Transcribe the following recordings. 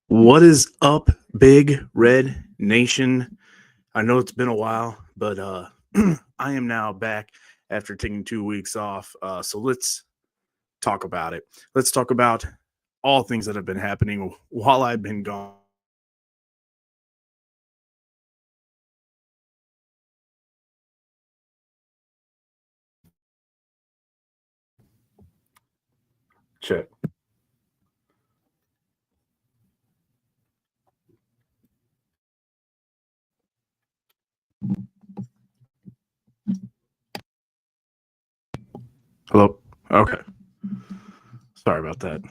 What is up, Big Red Nation? I know it's been a while, but I am now back after taking 2 weeks off. So let's talk about it. Let's talk about all things that have been happening while I've been gone. Check. Hello. Okay. Sorry about that.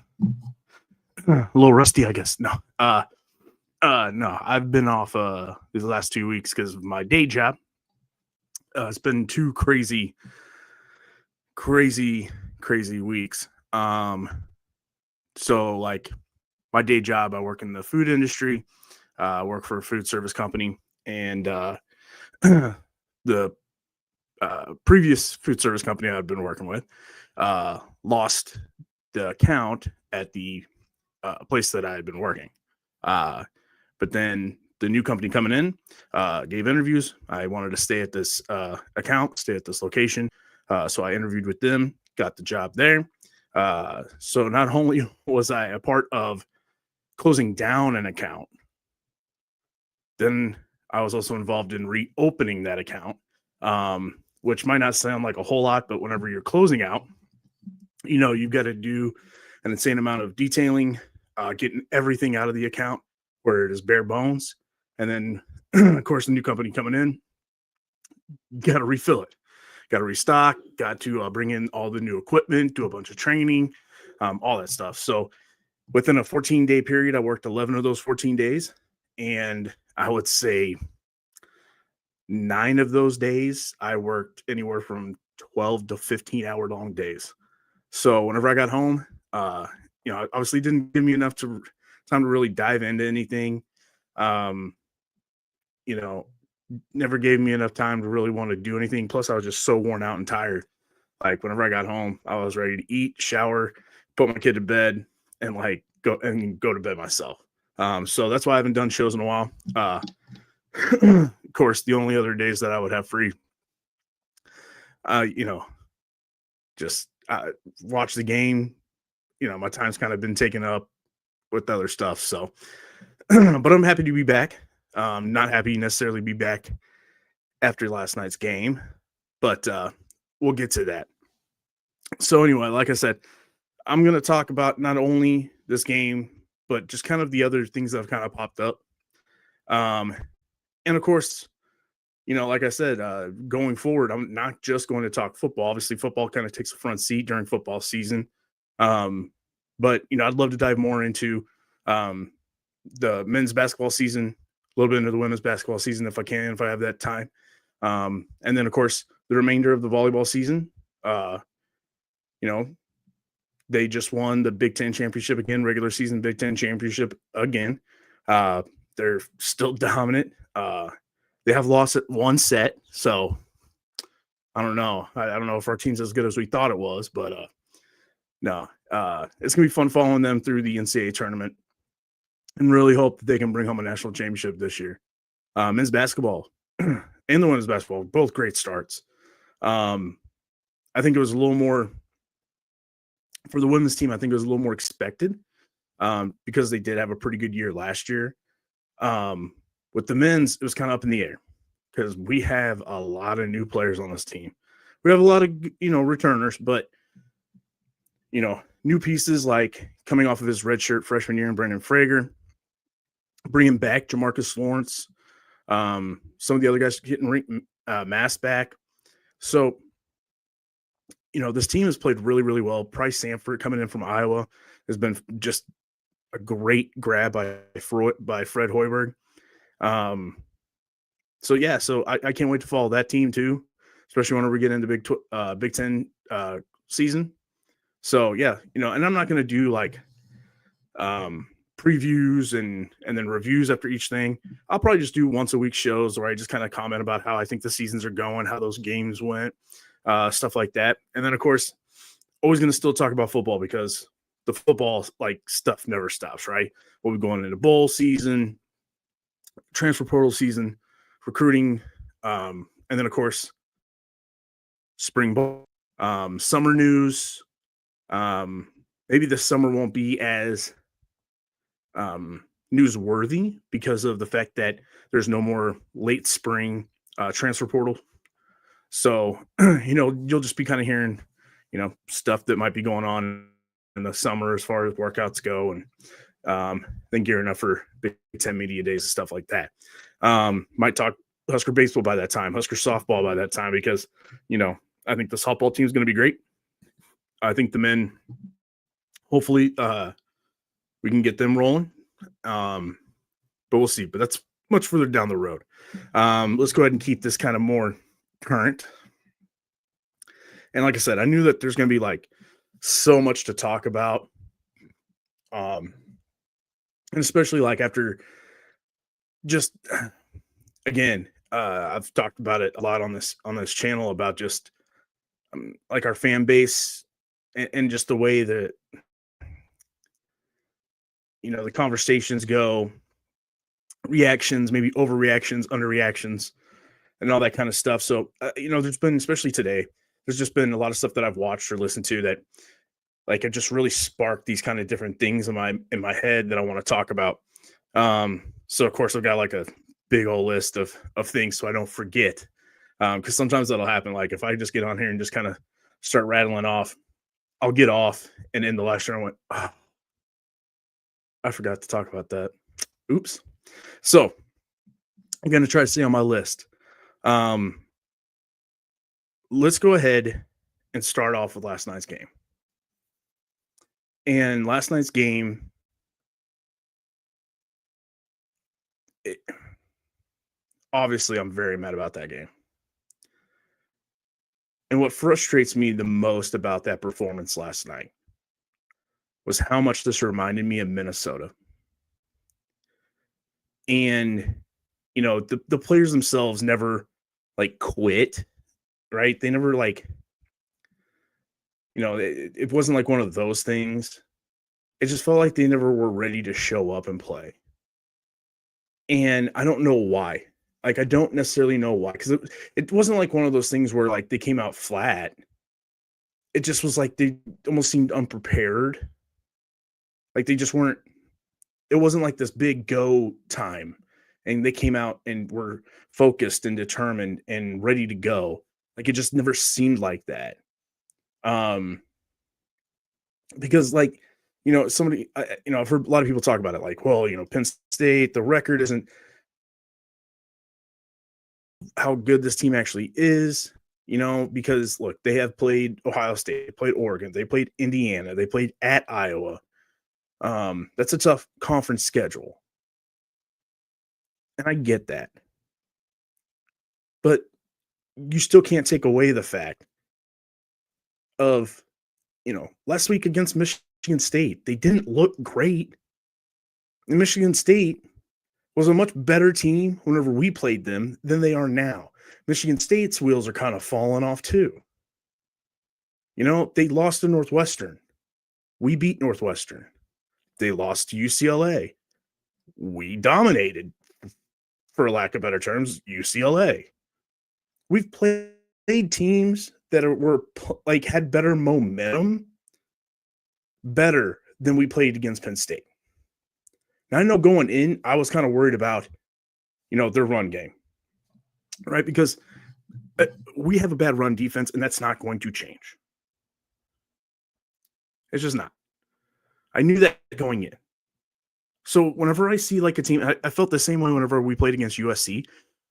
A little rusty, I guess. No. I've been off these last 2 weeks because of my day job. It's been two crazy weeks. So like my day job, I work in the food industry. I work for a food service company, and the previous food service company I've been working with lost the account at the place that I had been working. But then the new company coming in gave interviews. I wanted to stay at this account, stay at this location. So I interviewed with them, got the job there. So not only was I a part of closing down an account, then I was also involved in reopening that account, which might not sound like a whole lot, but whenever you're closing out, you've got to do an insane amount of detailing, getting everything out of the account where it is bare bones. And then, of course, the new company coming in, got to refill it, got to restock, got to bring in all the new equipment, do a bunch of training, all that stuff. So within a 14-day period, I worked 11 of those 14 days. And I would say 9 of those days, I worked anywhere from 12 to 15-hour long days. So whenever I got home, obviously didn't give me enough time to really dive into anything. You know, Never gave me enough time to really want to do anything. Plus, I was just so worn out and tired. Like whenever I got home, I was ready to eat, shower, put my kid to bed, and go to bed myself. So that's why I haven't done shows in a while. Of course, the only other days that I would have free, uh, you know, just watch the game. My time's kind of been taken up with other stuff. So, but I'm happy to be back. Not happy necessarily be back after last night's game, but we'll get to that. So anyway, like I said, I'm going to talk about not only this game, but just kind of the other things that have kind of popped up. Um, and of course, like I said, going forward, I'm not just going to talk football. Obviously, football kind of takes a front seat during football season. Um, but I'd love to dive more into um, the men's basketball season, a little bit into the women's basketball season if I can, if I have that time. And then, of course, the remainder of the volleyball season. You know, they just won the Big Ten championship again, regular season Big Ten championship again. They're still dominant. They have lost at one set, so I don't know. I don't know if our team's as good as we thought it was, but no, it's gonna be fun following them through the NCAA tournament, and really hope that they can bring home a national championship this year. Men's basketball and the women's basketball, both great starts. I think it was a little more for the women's team. I think it was a little more expected because they did have a pretty good year last year. With the men's, it was kind of up in the air because we have a lot of new players on this team. We have a lot of returners, but new pieces like coming off of his redshirt freshman year in Brendan Frager, bringing back Jamarcus Lawrence, some of the other guys getting Mass back. So, this team has played really, really well. Price Sanford coming in from Iowa has been just a great grab by Fred Hoiberg. So I can't wait to follow that team too, especially whenever we get into Big Ten season. So yeah, and I'm not going to do like previews and then reviews after each thing. I'll probably just do once a week shows where I just kind of comment about how I think the seasons are going, how those games went, stuff like that. And then of course, always going to still talk about football because the football like stuff never stops, right? We'll be going into bowl season, transfer portal season, recruiting, and then of course spring ball, summer news. Maybe this summer won't be as newsworthy because of the fact that there's no more late spring transfer portal. So, you'll just be kind of hearing, stuff that might be going on in the summer as far as workouts go, and then gearing up for Big Ten Media Days and stuff like that. Might talk Husker baseball by that time, Husker softball by that time, because, I think the softball team is going to be great. I think the men, hopefully, we can get them rolling. But we'll see. But that's much further down the road. Let's go ahead and keep this kind of more current. And like I said, I knew that there's going to be like so much to talk about. And especially like after just, again, I've talked about it a lot on this channel about just like our fan base and just the way that, the conversations go, reactions, maybe overreactions, underreactions, and all that kind of stuff. So, there's been, especially today, there's just been a lot of stuff that I've watched or listened to that like it just really sparked these kind of different things in my head that I want to talk about. So of course I've got like a big old list of things so I don't forget. Because sometimes that'll happen. Like if I just get on here and just kind of start rattling off, I'll get off. And in the last year I went, oh, I forgot to talk about that. Oops. So I'm going to try to stay on my list. Let's go ahead and start off with last night's game. And last night's game, obviously, I'm very mad about that game. And what frustrates me the most about that performance last night was how much this reminded me of Minnesota. And, the players themselves never, like, quit, right? They never, like, it wasn't like one of those things. It just felt like they never were ready to show up and play. And I don't know why. Like, I don't necessarily know why, because it wasn't like one of those things where, like, they came out flat. It just was like they almost seemed unprepared. Like, they just weren't – it wasn't like this big go time, and they came out and were focused and determined and ready to go. Like, it just never seemed like that. Because, like, somebody – I've heard a lot of people talk about it, like, well, Penn State, the record isn't – how good this team actually is, because look, they have played Ohio State, they played Oregon, they played Indiana, they played at Iowa. That's a tough conference schedule. And I get that. But you still can't take away the fact of, last week against Michigan State, they didn't look great. And Michigan State was a much better team whenever we played them than they are now. Michigan State's wheels are kind of falling off too. They lost to Northwestern. We beat Northwestern. They lost to UCLA. We dominated, for lack of better terms, UCLA. We've played teams that had better momentum, better than we played against Penn State. Now, I know going in, I was kind of worried about, their run game, right? Because we have a bad run defense, and that's not going to change. It's just not. I knew that going in. So whenever I see like a team, I felt the same way whenever we played against USC.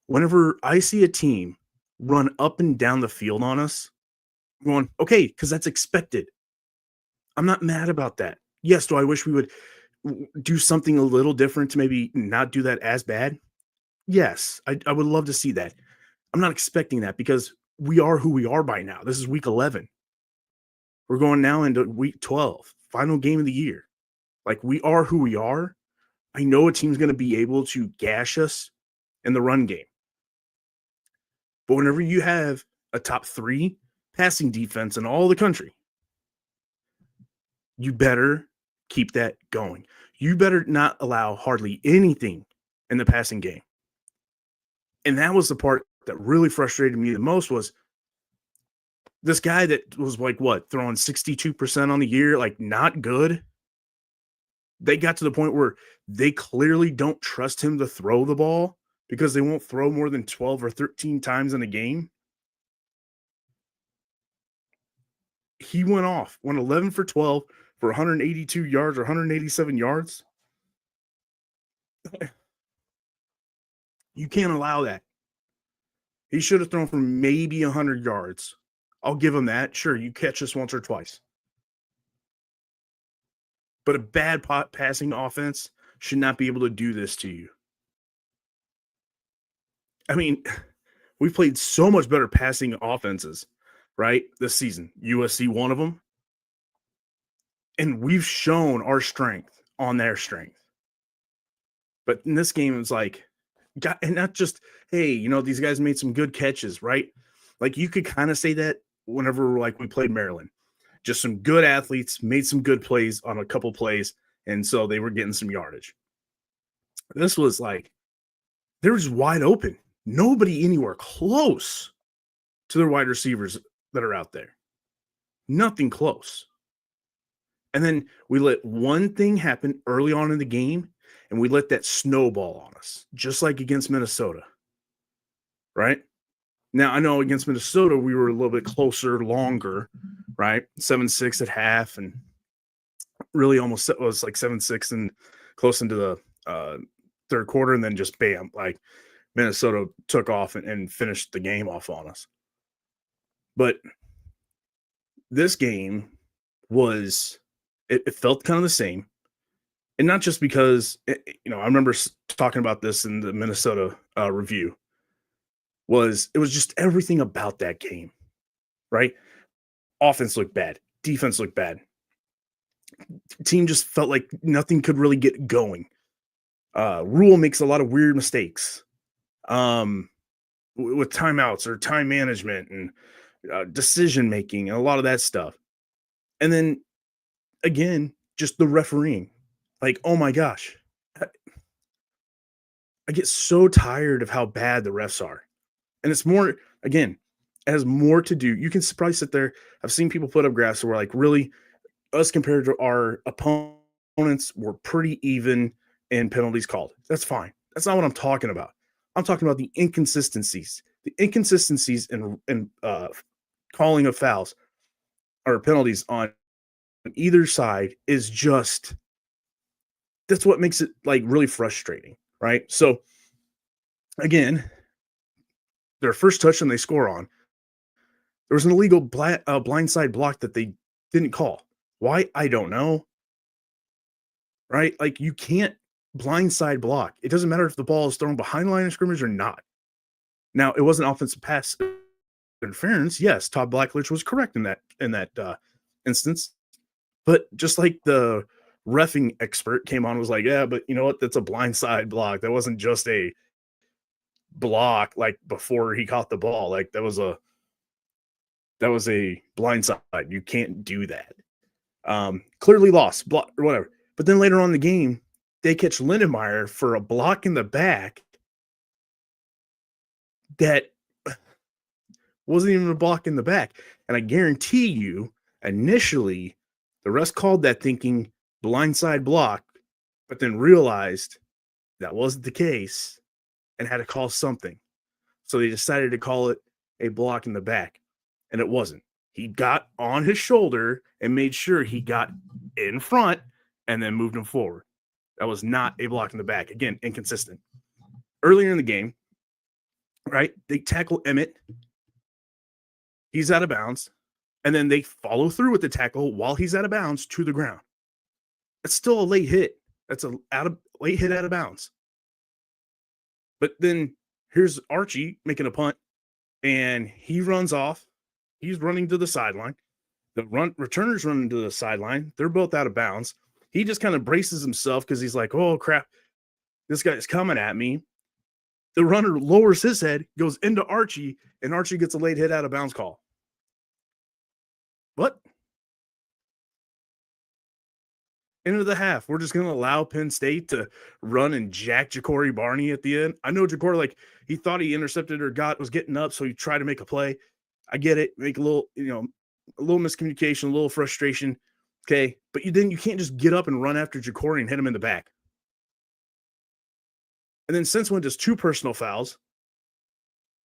Whenever I see a team run up and down the field on us, I'm going, okay, because that's expected. I'm not mad about that. Yes, do I wish we would do something a little different to maybe not do that as bad? Yes, I would love to see that. I'm not expecting that because we are who we are by now. This is week 11. We're going now into week 12, final game of the year. Like, we are who we are. I know a team's going to be able to gash us in the run game. But whenever you have a top 3 passing defense in all the country, You better keep that going. You better not allow hardly anything in the passing game. And that was the part that really frustrated me the most was this guy that was like what, throwing 62% on the year, like not good. They got to the point where they clearly don't trust him to throw the ball because they won't throw more than 12 or 13 times in a game. He went 11 for 12 for 182 yards or 187 yards. You can't allow that. He should have thrown for maybe 100 yards. I'll give him that. Sure, you catch us once or twice. But a bad passing offense should not be able to do this to you. I mean, we've played so much better passing offenses, right? This season. USC, one of them. And we've shown our strength on their strength. But in this game, it's like, and not just, hey, these guys made some good catches, right? Like you could kind of say that whenever like we played Maryland. Just some good athletes made some good plays on a couple plays, and so they were getting some yardage. This was like, they were just wide open. Nobody anywhere close to their wide receivers that are out there. Nothing close. And then we let one thing happen early on in the game, and we let that snowball on us, just like against Minnesota. Right? Now, I know against Minnesota, we were a little bit closer, longer, right? 7-6 at half, and really almost was like 7-6 and close into the third quarter, and then just bam, like Minnesota took off and finished the game off on us. But this game was, it felt kind of the same. And not just because, I remember talking about this in the Minnesota review, it was just everything about that game, right? Offense looked bad. Defense looked bad. Team just felt like nothing could really get going. Rule makes a lot of weird mistakes with timeouts or time management and decision making and a lot of that stuff. And then again, just the refereeing. Like, oh my gosh. I get so tired of how bad the refs are. And it's more, again, it has more to do. You can probably sit there. I've seen people put up graphs where, like, really, us compared to our opponents were pretty even in penalties called. That's fine. That's not what I'm talking about. I'm talking about the inconsistencies. The inconsistencies in calling of fouls or penalties on either side is just, that's what makes it like really frustrating, right? So again, their first touchdown they score on, there was an illegal blindside block that they didn't call. Why? I don't know. Right? Like, you can't blindside block. It doesn't matter if the ball is thrown behind the line of scrimmage or not. Now, it wasn't offensive pass interference. Yes, Todd Blackledge was correct in that instance. But just like the reffing expert came on and was like, yeah, but you know what? That's a blindside block. That wasn't just a block like before he caught the ball. Like that was a blindside. You can't do that. Clearly lost, block or whatever. But then later on in the game, they catch Lindenmeyer for a block in the back that wasn't even a block in the back. And I guarantee you, initially, the rest called that thinking blindside block, but then realized that wasn't the case and had to call something. So they decided to call it a block in the back, and it wasn't. He got on his shoulder and made sure he got in front and then moved him forward. That was not a block in the back. Again, inconsistent. Earlier in the game, right, they tackle Emmett. He's out of bounds. And then they follow through with the tackle while he's out of bounds to the ground. It's still a late hit. That's a late hit out of bounds. But then here's Archie making a punt, and he runs off. He's running to the sideline. The returner's running to the sideline. They're both out of bounds. He just kind of braces himself because he's like, oh, crap, this guy's coming at me. The runner lowers his head, goes into Archie, and Archie gets a late hit out of bounds call. What? into the half. We're just going to allow Penn State to run and jack Ja'Cory Barney at the end. I know Ja'Cory, like, he thought he intercepted or was getting up, so he tried to make a play. I get it. Make a little, a little miscommunication, a little frustration. Okay. But then you can't just get up and run after Ja'Cory and hit him in the back. And then since when does 2 personal fouls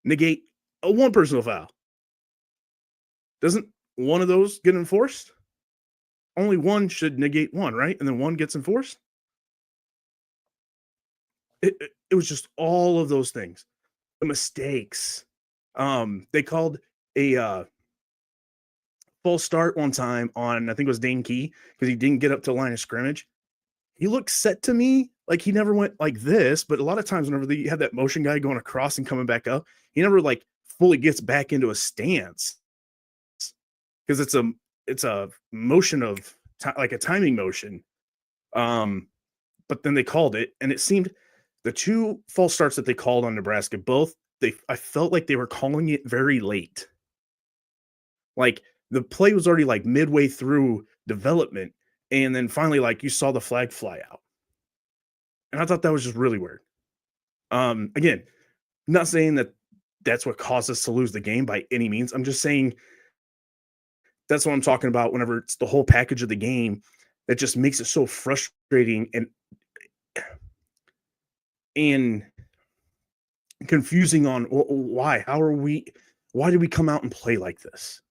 negate a 1 personal foul? Doesn't one of those get enforced? Only one should negate one, right? And then one gets enforced. It was just all of those things, the mistakes. They called a false start one time on, I think it was Dane Key, because he didn't get up to the line of scrimmage. He looked set to me like he never went like this, but a lot of times whenever you have that motion guy going across and coming back up, he never like fully gets back into a stance because it's a motion of like a timing motion. But then they called it, and it seemed the 2 false starts that they called on Nebraska, both I felt like they were calling it very late. Like the play was already like midway through development, and then finally, like you saw the flag fly out. And I thought that was just really weird. Again, not saying that that's what caused us to lose the game by any means. I'm just saying that's what I'm talking about whenever it's the whole package of the game that just makes it so frustrating and confusing on why. Why did we come out and play like this?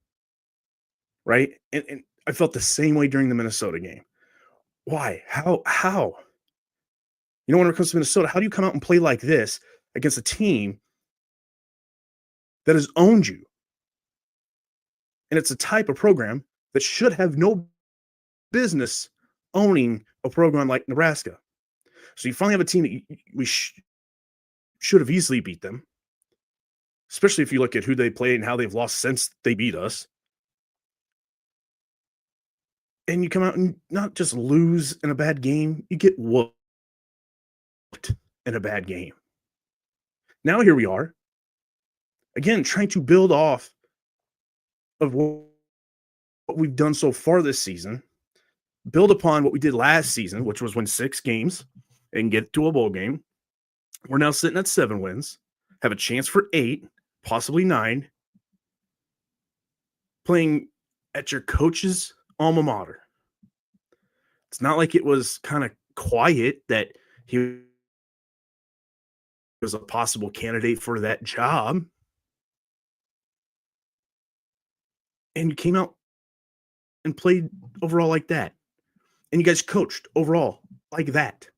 Right? And I felt the same way during the Minnesota game. Why? How? When it comes to Minnesota, how do you come out and play like this against a team that has owned you? And it's a type of program that should have no business owning a program like Nebraska. So you finally have a team that we should have easily beat them, especially if you look at who they played and how they've lost since they beat us. And you come out and not just lose in a bad game, you get whooped in a bad game. Now here we are, again, trying to build off of what we've done so far this season, build upon what we did last season, which was win 6 games and get to a bowl game. We're now sitting at 7 wins, have a chance for 8, possibly 9, playing at your coach's alma mater. It's not like it was kind of quiet that he was a possible candidate for that job. And you came out and played overall like that. And you guys coached overall like that.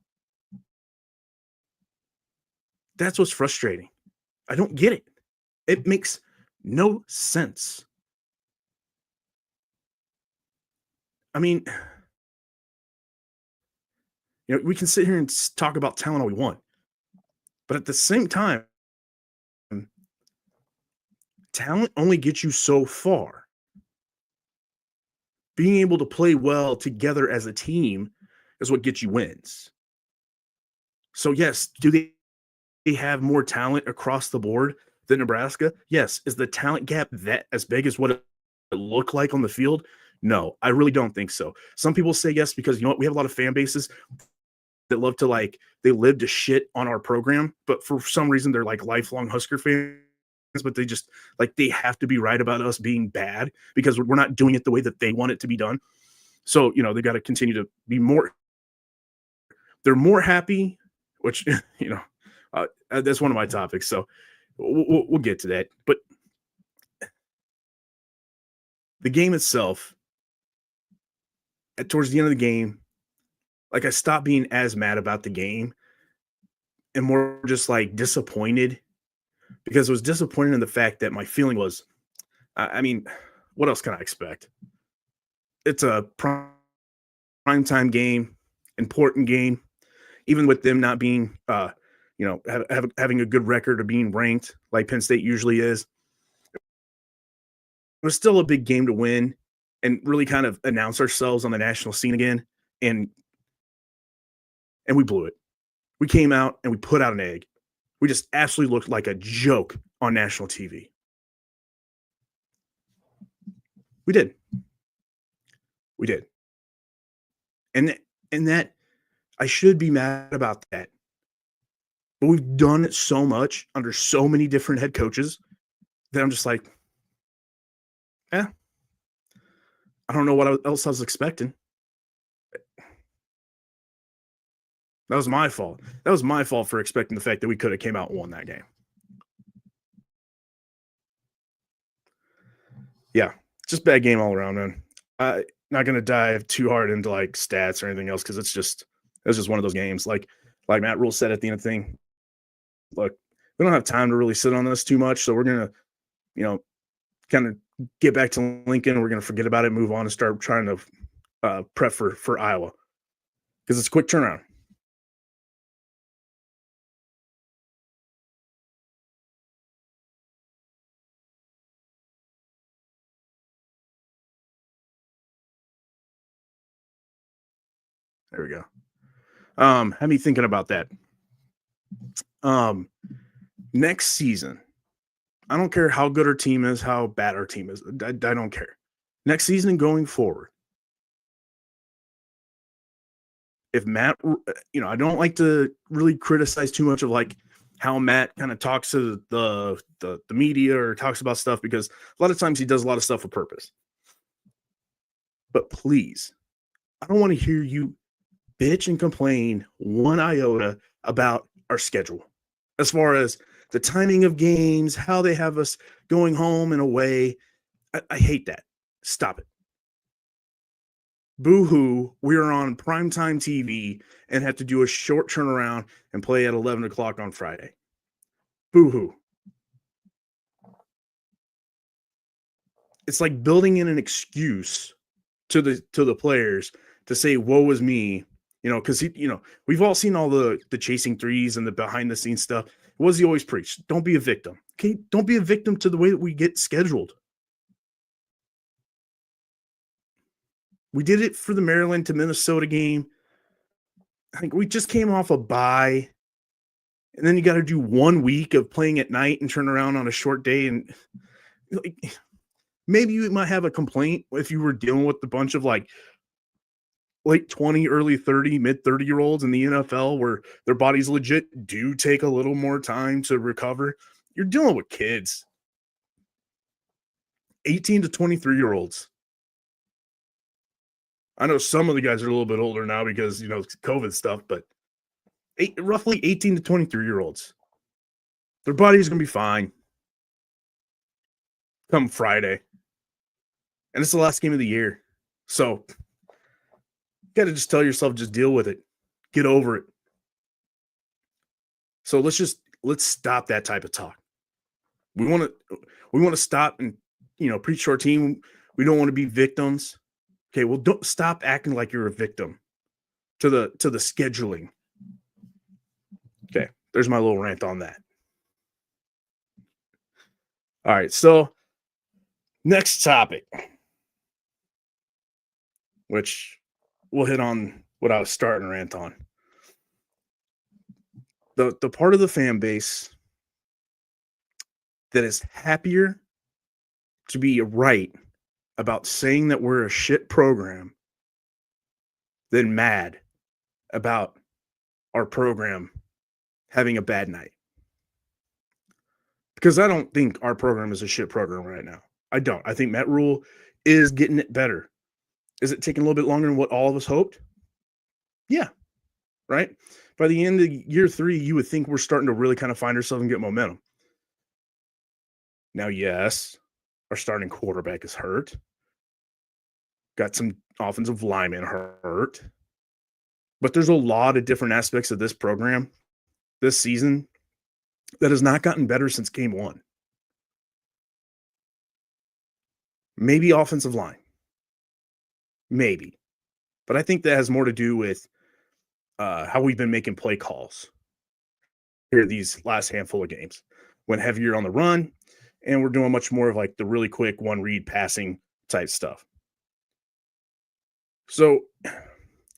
That's what's frustrating. I don't get it. It makes no sense. I mean, we can sit here and talk about talent all we want. But at the same time, talent only gets you so far. Being able to play well together as a team is what gets you wins. So, yes, do they have more talent across the board than Nebraska? Yes. Is the talent gap that as big as what it looked like on the field? No, I really don't think so. Some people say yes because, we have a lot of fan bases that love to they live to shit on our program, but for some reason they're like lifelong Husker fans, but they just they have to be right about us being bad because we're not doing it the way that they want it to be done. So, they got to continue to be more. They're more happy, which, that's one of my topics. So we'll get to that. But the game itself, towards the end of the game, I stopped being as mad about the game and more just disappointed because it was disappointed in the fact that my feeling was, I mean, what else can I expect? It's a primetime game, important game, even with them not being, having a good record of being ranked like Penn State usually is. It was still a big game to win and really kind of announce ourselves on the national scene again. And we blew it. We came out and we put out an egg. We just absolutely looked like a joke on national TV. We did. And And that I should be mad about that. But we've done it so much under so many different head coaches that I'm just like, eh, I don't know what else I was expecting. That was my fault. That was my fault for expecting the fact that we could have came out and won that game. Yeah, just bad game all around, man. Not gonna dive too hard into like stats or anything else because it's just one of those games. Like Matt Rule said at the end of the thing, look, we don't have time to really sit on this too much, so we're gonna, you know, kind of get back to Lincoln. We're gonna forget about it, move on, and start trying to prep for Iowa because it's a quick turnaround. There we go. Have me thinking about that. Um, Next season, I don't care how good our team is, how bad our team is. I don't care. Next season and going forward, if Matt, I don't like to really criticize too much of like how Matt kind of talks to the media or talks about stuff because a lot of times he does a lot of stuff for purpose. But please, I don't want to hear you bitch and complain one iota about our schedule as far as the timing of games, how they have us going home and away. I hate that. Stop it. Boo hoo. We are on primetime TV and have to do a short turnaround and play at 11 o'clock on Friday. Boo hoo. It's like building in an excuse to the players to say, woe is me, because we've all seen all the chasing threes and the behind the scenes stuff. What does he always preach? Don't be a victim. Okay, don't be a victim to the way that we get scheduled. We did it for the Maryland to Minnesota game. I think we just came off a bye, and then you got to do 1 week of playing at night and turn around on a short day. And like, maybe you might have a complaint if you were dealing with a bunch of like late 20, early 30, mid 30-year-olds in the NFL where their bodies legit do take a little more time to recover. You're dealing with kids, 18 to 23-year-olds. I know some of the guys are a little bit older now because, COVID stuff, but roughly 18 to 23-year-olds. Their body's going to be fine come Friday. And it's the last game of the year. So you got to just tell yourself, just deal with it. Get over it. So let's stop that type of talk. We want to stop and, preach to our team. We don't want to be victims. Okay, well, don't stop acting like you're a victim to the scheduling. Okay, there's my little rant on that. All right, so next topic, which we'll hit on what I was starting to rant on. The part of the fan base that is happier to be right about saying that we're a shit program than mad about our program having a bad night. Because I don't think our program is a shit program right now. I don't. I think Matt Rule is getting it better. Is it taking a little bit longer than what all of us hoped? Yeah. Right? By the end of year 3, you would think we're starting to really kind of find ourselves and get momentum. Now, yes, our starting quarterback is hurt. Got some offensive linemen hurt. But there's a lot of different aspects of this program this season that has not gotten better since game 1. Maybe offensive line. Maybe. But I think that has more to do with how we've been making play calls here these last handful of games. Went heavier on the run, and we're doing much more of like the really quick one read passing type stuff. So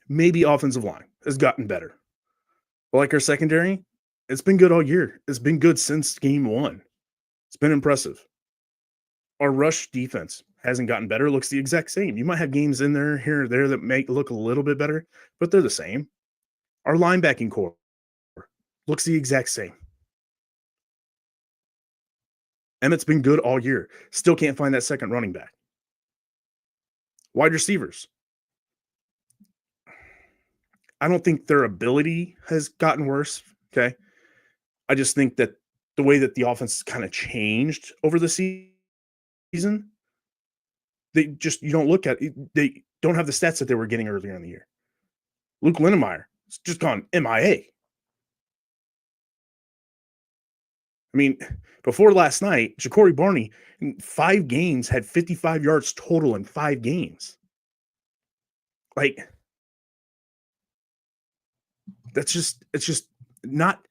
maybe offensive line has gotten better. But like our secondary, it's been good all year. It's been good since game 1. It's been impressive. Our rush defense hasn't gotten better, looks the exact same. You might have games in there here or there that make look a little bit better, but they're the same. Our linebacking core looks the exact same. Emmett's been good all year. Still can't find that second running back. Wide receivers. I don't think their ability has gotten worse. Okay. I just think that the way that the offense kind of changed over the season, you don't look at it, they don't have the stats that they were getting earlier in the year. Luke Linnemeyer has just gone MIA. I mean, before last night, Ja'Cory Barney in 5 games had 55 yards total in 5 games. Like, it's just not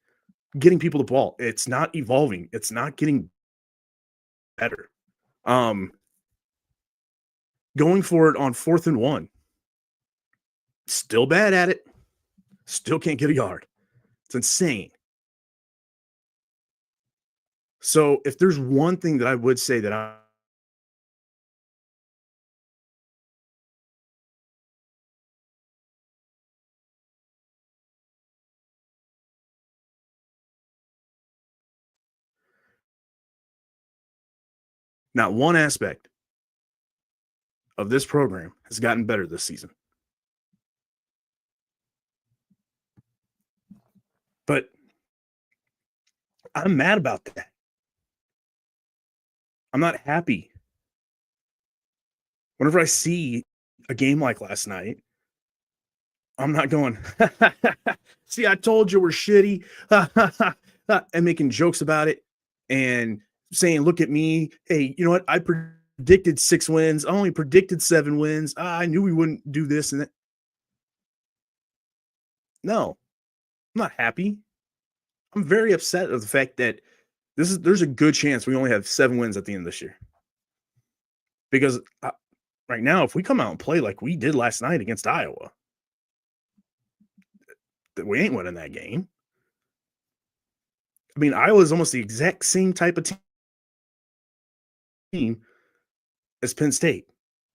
getting people the ball. It's not evolving. It's not getting better. Going for it on 4th and 1. Still bad at it. Still can't get a yard. It's insane. So if there's one thing that I would say that not one aspect of this program has gotten better this season. But I'm mad about that. I'm not happy. Whenever I see a game like last night, I'm not going, see, I told you we're shitty, and making jokes about it and saying, look at me. Hey, you know what? I predicted 6 wins. I only predicted 7 wins. I knew we wouldn't do this and that. No, I'm not happy. I'm very upset of the fact that there's a good chance we only have 7 wins at the end of this year. Because right now, if we come out and play like we did last night against Iowa, we ain't winning that game. I mean, Iowa is almost the exact same type of team as Penn State.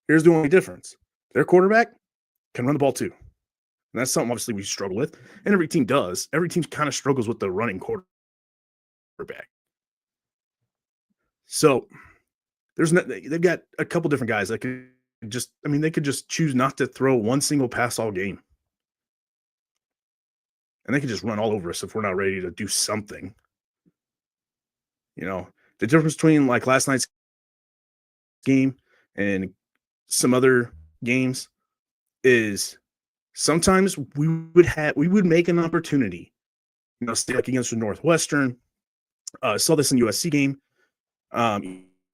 Here's the only difference. Their quarterback can run the ball too. And that's something obviously we struggle with. And every team does. Every team kind of struggles with the running quarterback. So they've got a couple different guys that could they could just choose not to throw one single pass all game. And they can just run all over us if we're not ready to do something. You know, the difference between like last night's game and some other games is sometimes we would make an opportunity, you know, say like against the Northwestern. Saw this in the USC game.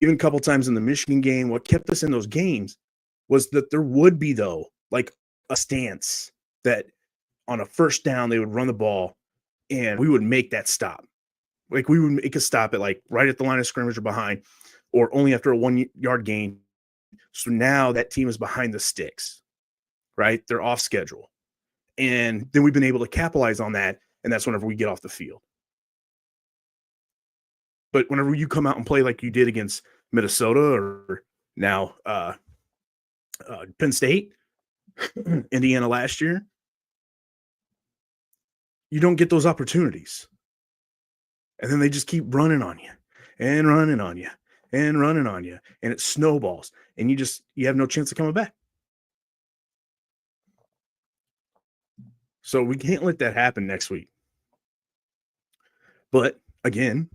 Even a couple times in the Michigan game. What kept us in those games was that there would be, though, like a stance that on a first down they would run the ball and we would make that stop. Like we would make a stop at like right at the line of scrimmage or behind, or only after a 1-yard gain. So now that team is behind the sticks, right? They're off schedule. And then we've been able to capitalize on that. And that's whenever we get off the field. But whenever you come out and play like you did against Minnesota or now Penn State, Indiana last year, you don't get those opportunities. And then they just keep running on you and running on you and running on you. And it snowballs. And you have no chance of coming back. So we can't let that happen next week. But again,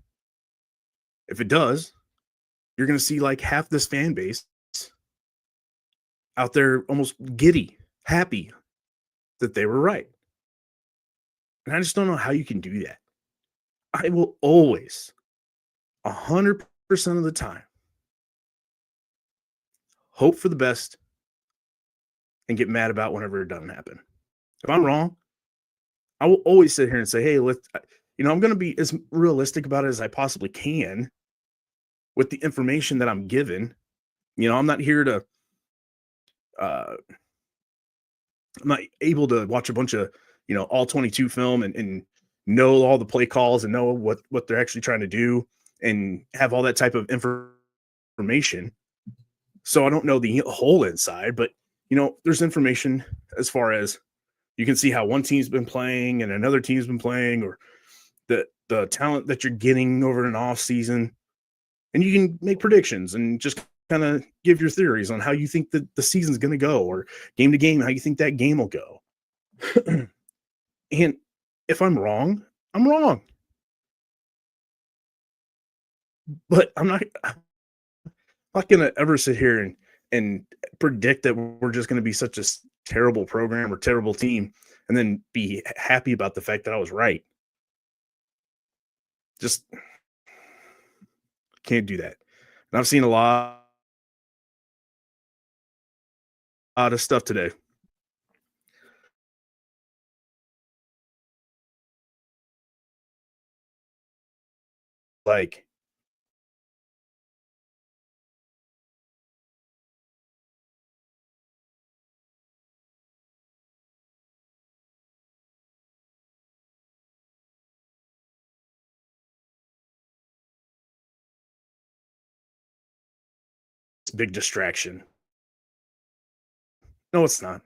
if it does, you're going to see like half this fan base out there almost giddy, happy that they were right. And I just don't know how you can do that. I will always, 100% of the time, hope for the best and get mad about whenever it doesn't happen. If I'm wrong, I will always sit here and say, hey, I'm going to be as realistic about it as I possibly can with the information that I'm given. You know, I'm not here to, I'm not able to watch a bunch of, all 22 film and know all the play calls and know what they're actually trying to do and have all that type of information. So I don't know the whole inside, but there's information as far as you can see how one team's been playing and another team's been playing, or the talent that you're getting over an off season, and you can make predictions and just kind of give your theories on how you think that the season's going to go, or game to game how you think that game will go. And if I'm wrong, I'm wrong. But I'm not going to ever sit here and predict that we're just going to be such a terrible program or terrible team and then be happy about the fact that I was right. Just can't do that. And I've seen a lot of stuff today. Like, it's a big distraction. No, it's not.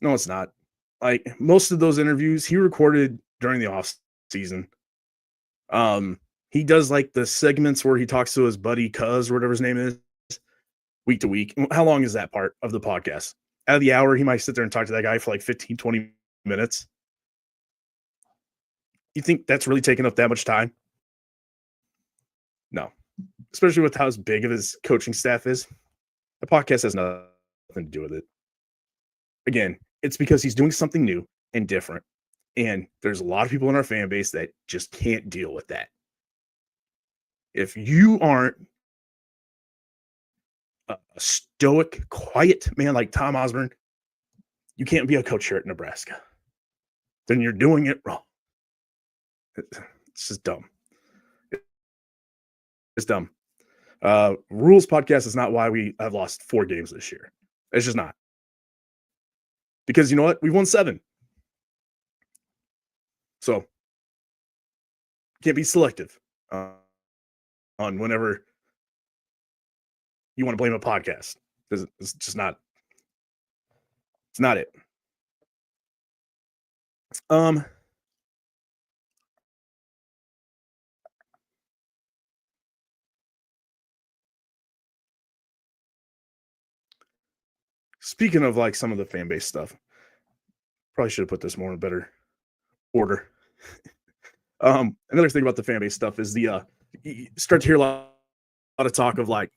No, it's not. Like, most of those interviews he recorded during the off season. He does like the segments where he talks to his buddy Cuz or whatever his name is, week to week. How long is that part of the podcast? Out of the hour, he might sit there and talk to that guy for like 15, 20 minutes. You think that's really taking up that much time? No. Especially with how big of his coaching staff is. The podcast has nothing to do with it. Again, it's because he's doing something new and different. And there's a lot of people in our fan base that just can't deal with that. If you aren't a stoic, quiet man like Tom Osborne, you can't be a coach here at Nebraska. Then you're doing it wrong. It's just dumb. It's dumb. Rules podcast is not why we have lost 4 games this year. It's just not. Because you know what? We've won 7. So can't be selective on whenever you want to blame a podcast. It's just not. It's not it. Speaking of like some of the fan base stuff, probably should have put this more in a better order. Another thing about the fan base stuff is you start to hear a lot of talk of like,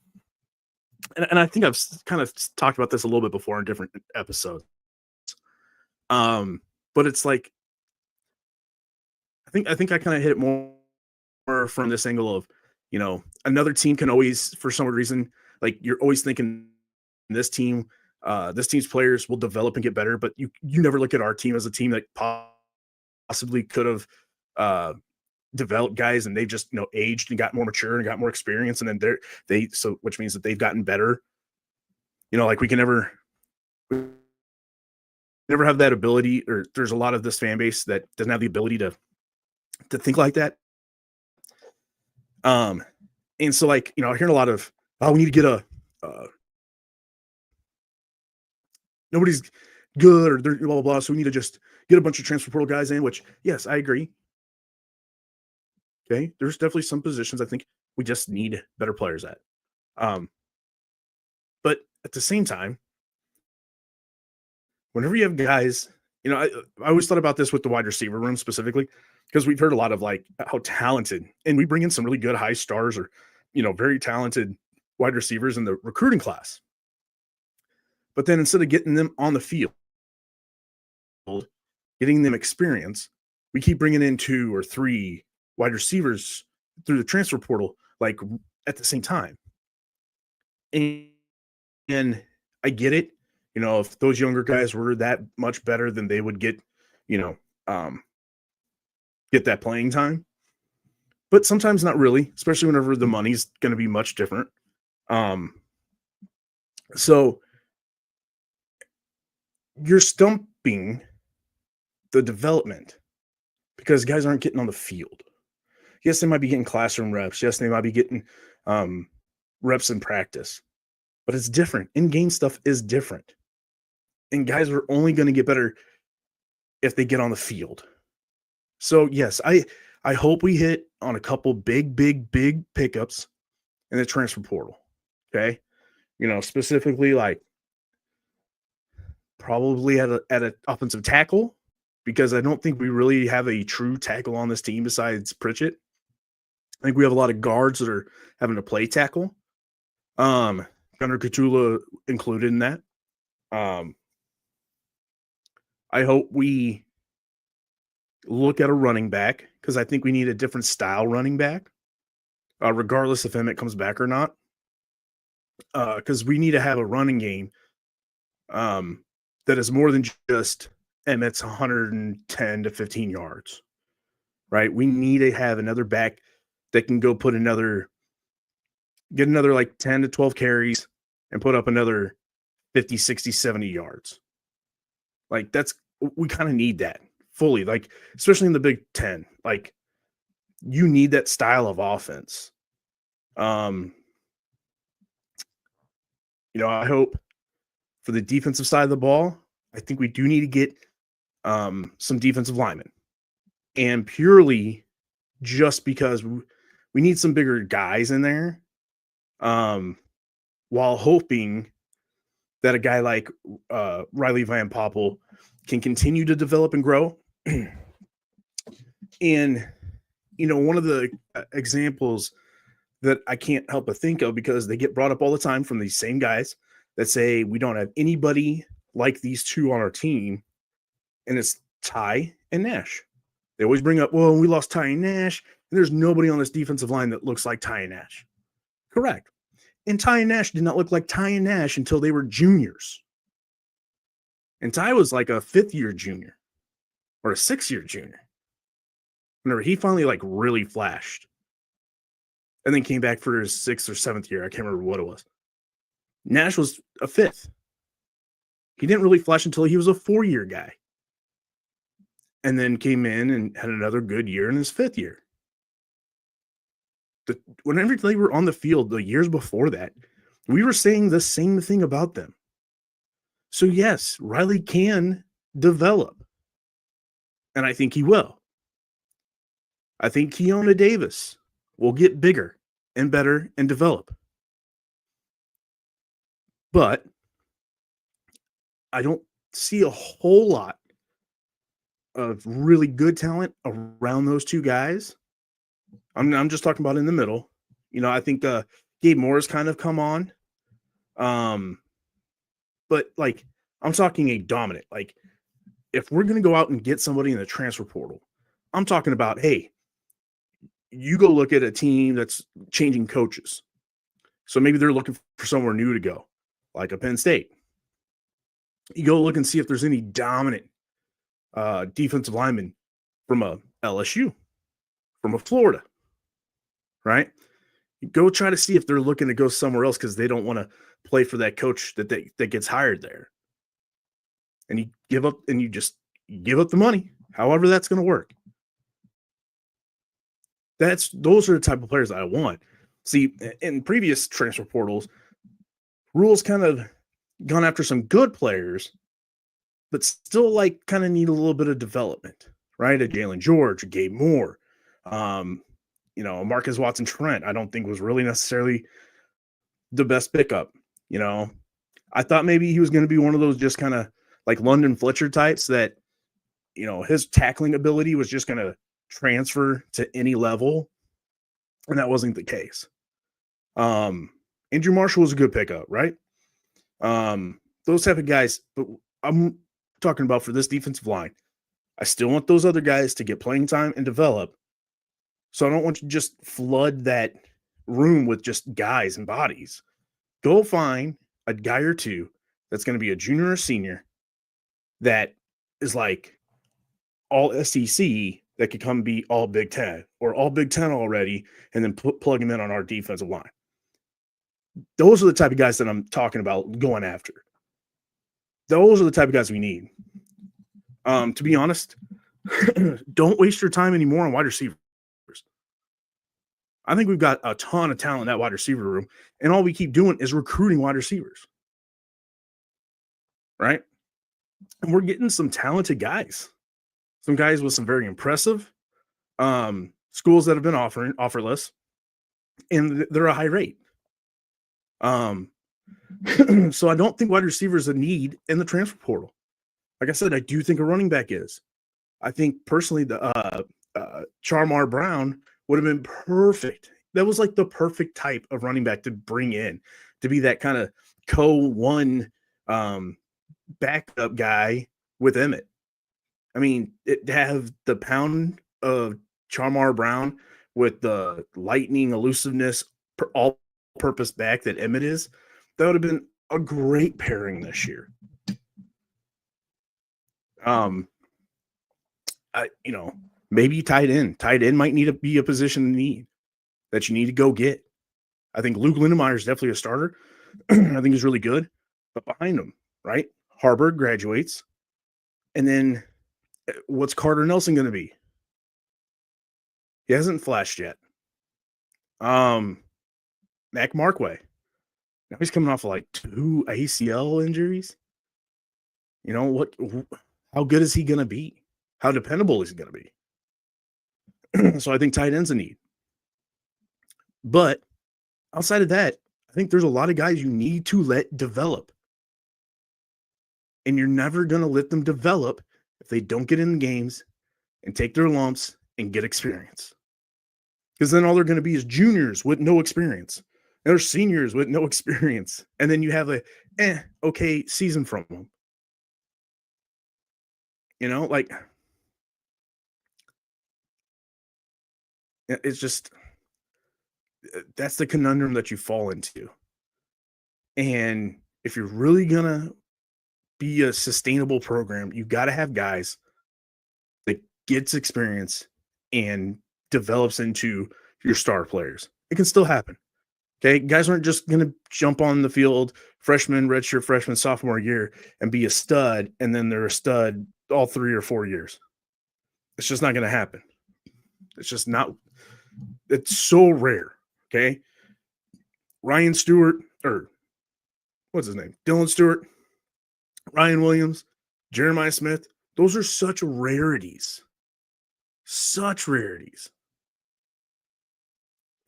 and I think I've kind of talked about this a little bit before in different episodes. But it's like, I think I kind of hit it more from this angle of, another team can always, for some reason, like you're always thinking this team's players will develop and get better, but you never look at our team as a team that possibly could have developed guys and they just aged and got more mature and got more experience, and then which means that they've gotten better. Like we never have that ability, or there's a lot of this fan base that doesn't have the ability to think like that. And so like, I'm hearing a lot of, oh, we need to get nobody's good or they're blah, blah, blah. So we need to just get a bunch of transfer portal guys in, which, yes, I agree. Okay. There's definitely some positions I think we just need better players at. But at the same time, whenever you have guys, I always thought about this with the wide receiver room specifically, because we've heard a lot of like how talented, and we bring in some really good high stars or, very talented wide receivers in the recruiting class. But then instead of getting them on the field, getting them experience, we keep bringing in 2 or 3 wide receivers through the transfer portal, like at the same time. And I get it. If those younger guys were that much better, then they would get that playing time. But sometimes not really, especially whenever the money's going to be much different. So you're stumping the development because guys aren't getting on the field. Yes, they might be getting classroom reps. Yes, they might be getting reps in practice. but it's different. In-game stuff is different. And guys are only going to get better if they get on the field. So, yes, I hope we hit on a couple big pickups in the transfer portal. Okay? Specifically like probably at an offensive tackle, because I don't think we really have a true tackle on this team besides Pritchett. I think we have a lot of guards that are having to play tackle. Gunnar Kachula included in that. I hope we look at a running back, because I think we need a different style running back, regardless if Emmett comes back or not. Because we need to have a running game that is more than just Emmett's 110 to 15 yards, right? We need to have another back that can go get another like 10 to 12 carries and put up another 50, 60, 70 yards. Like we kind of need that fully, like, especially in the Big Ten. Like, you need that style of offense. I hope for the defensive side of the ball, I think we do need to get some defensive linemen, and purely just because we need some bigger guys in there, while hoping that a guy like Riley Van Poppel can continue to develop and grow. And, one of the examples that I can't help but think of, because they get brought up all the time from these same guys that say we don't have anybody like these two on our team, and it's Ty and Nash. They always bring up, well, we lost Ty and Nash, and there's nobody on this defensive line that looks like Ty and Nash. Correct. And Ty and Nash did not look like Ty and Nash until they were juniors. And Ty was like a 5th-year junior or a 6th-year junior. Whenever he finally like really flashed, and then came back for his 6th or 7th year. I can't remember what it was. Nash was a 5th. He didn't really flash until he was a 4-year guy. And then came in and had another good year in his 5th year. Whenever they were on the field the years before that, we were saying the same thing about them. So yes, Riley can develop. And I think he will. I think Keona Davis will get bigger and better and develop. But I don't see a whole lot of really good talent around those two guys. I'm just talking about in the middle. I think Gabe Moore's kind of come on. But like, I'm talking a dominant. Like, if we're going to go out and get somebody in the transfer portal, I'm talking about, hey, you go look at a team that's changing coaches. So maybe they're looking for somewhere new to go, like a Penn State. You go look and see if there's any dominant defensive lineman from a LSU, from a Florida, right? You go try to see if they're looking to go somewhere else because they don't want to play for that coach that gets hired there. And you give up, and you just give up the money, however that's going to work. Those are the type of players that I want. See, in previous transfer portals, Rule's kind of gone after some good players, but still like kind of need a little bit of development, right? A Jalen George, a Gabe Moore, Marcus Watson Trent, I don't think was really necessarily the best pickup. I thought maybe he was going to be one of those just kind of like London Fletcher types that, his tackling ability was just going to transfer to any level. And that wasn't the case. Andrew Marshall was a good pickup, right? Those type of guys, but I'm talking about for this defensive line. I still want those other guys to get playing time and develop. So I don't want to just flood that room with just guys and bodies. Go find a guy or two that's going to be a junior or senior that is like all SEC that could come be all Big Ten or all Big Ten already, and then plug them in on our defensive line. Those are the type of guys that I'm talking about going after. Those are the type of guys we need. To be honest, don't waste your time anymore on wide receivers. I think we've got a ton of talent in that wide receiver room, and all we keep doing is recruiting wide receivers, right? And we're getting some talented guys, some guys with some very impressive schools that have been offerless, and they're a high rate. So I don't think wide receiver is a need in the transfer portal. Like I said, I do think a running back is. I think personally the Charmar Brown would have been perfect. That was like the perfect type of running back to bring in to be that kind of co-one backup guy with Emmett. I mean, to have the pound of Charmar Brown with the lightning elusiveness, all-purpose back that Emmett is, that would have been a great pairing this year. Maybe tight end. Tight end might need to be a position in need that you need to go get. I think Luke Lindemeyer is definitely a starter. I think he's really good. But behind him, right? Harburg graduates. And then what's Carter Nelson going to be? He hasn't flashed yet. Mac Markway. Now he's coming off of like 2 ACL injuries. You know what? How good is he going to be? How dependable is he going to be? So I think tight end's a need. But outside of that, I think there's a lot of guys you need to let develop. And you're never going to let them develop if they don't get in the games and take their lumps and get experience. Because then all they're going to be is juniors with no experience. And they're seniors with no experience. And then you have a okay season from them. You know, like, it's just, that's the conundrum that you fall into. And if you're really going to be a sustainable program, you've got to have guys that gets experience and develops into your star players. It can still happen. Okay. Guys aren't just going to jump on the field, freshman, redshirt, freshman, sophomore year and be a stud. And then they're a stud all 3 or 4 years. It's just not going to happen. It's just not, it's so rare. Okay. Ryan Stewart, or what's his name? Dylan Stewart, Ryan Williams, Jeremiah Smith. Those are such rarities. Such rarities.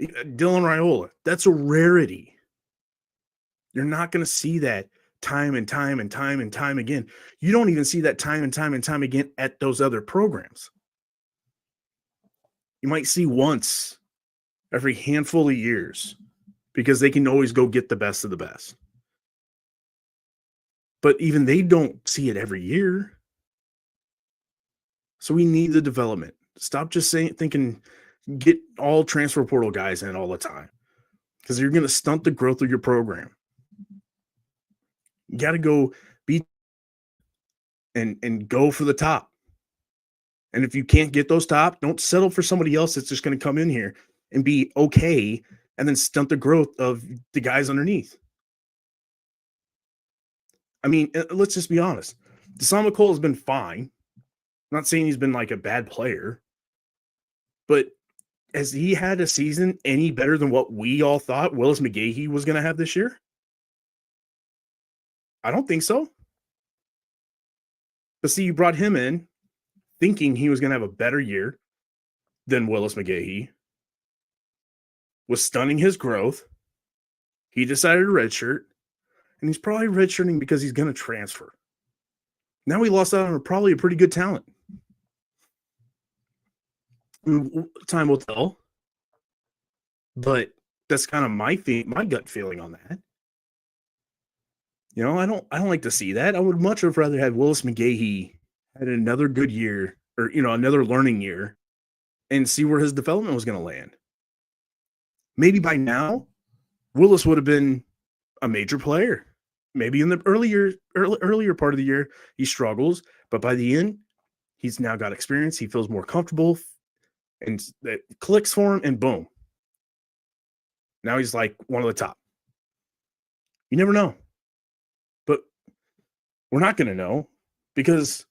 Dylan Raiola, that's a rarity. You're not going to see that time and time and time and time again. You don't even see that time and time and time again at those other programs. You might see once every handful of years because they can always go get the best of the best. But even they don't see it every year. So we need the development. Stop just thinking get all transfer portal guys in all the time because you're going to stunt the growth of your program. You got to go beat and go for the top. And if you can't get those top, don't settle for somebody else that's just going to come in here and be okay and then stunt the growth of the guys underneath. I mean, let's just be honest. Deshaun McCall has been fine. I'm not saying he's been like a bad player, but has he had a season any better than what we all thought Willis McGahee was going to have this year? I don't think so. But see, you brought him in thinking he was going to have a better year than Willis McGahee, was stunning his growth. He decided to redshirt, and he's probably redshirting because he's going to transfer. Now we lost out on probably a pretty good talent. Time will tell, but that's kind of my gut feeling on that. You know, I don't like to see that. I would much have rather had Willis McGahee had another good year or, another learning year and see where his development was going to land. Maybe by now, Willis would have been a major player. Maybe in the earlier part of the year, he struggles, but by the end, he's now got experience. He feels more comfortable and it clicks for him and boom. Now he's like one of the top. You never know. But we're not going to know because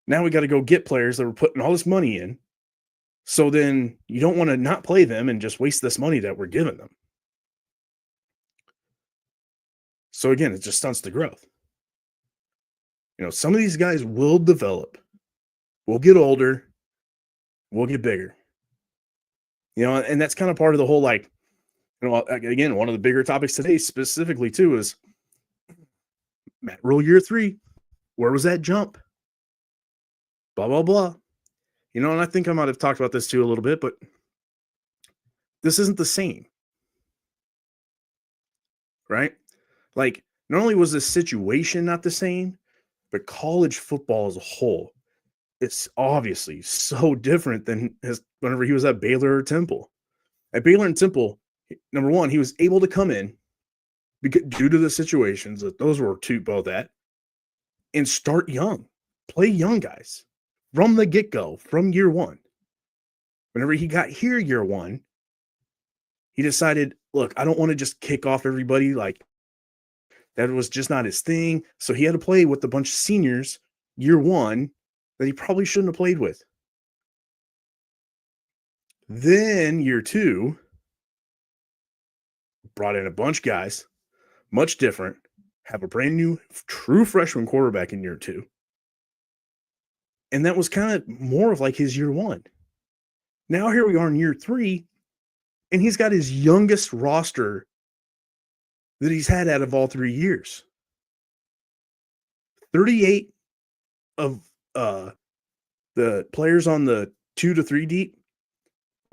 now we got to go get players that we're putting all this money in, So then you don't want to not play them and just waste this money that we're giving them. So again, it just stunts the growth. Some of these guys will develop, we'll get older, we'll get bigger. And that's kind of part of the whole, like, again, one of the bigger topics today specifically too is Matt Rule year 3. Where was that jump? Blah, blah, blah. And I think I might have talked about this too a little bit, but this isn't the same. Right? Like, not only was this situation not the same, but college football as a whole, it's obviously so different than whenever he was at Baylor or Temple. At Baylor and Temple, number one, he was able to come in due to the situations that those were both at, and start young, play young guys from the get-go, from year one. Whenever he got here year one, he decided, look, I don't want to just kick off everybody. Like, that was just not his thing. So he had to play with a bunch of seniors year one that he probably shouldn't have played with. Then year 2, brought in a bunch of guys, much different, have a brand new true freshman quarterback in year 2. And that was kind of more of like his year 1. Now here we are in year 3, and he's got his youngest roster that he's had out of all 3 years. 38 of the players on the 2 to 3 deep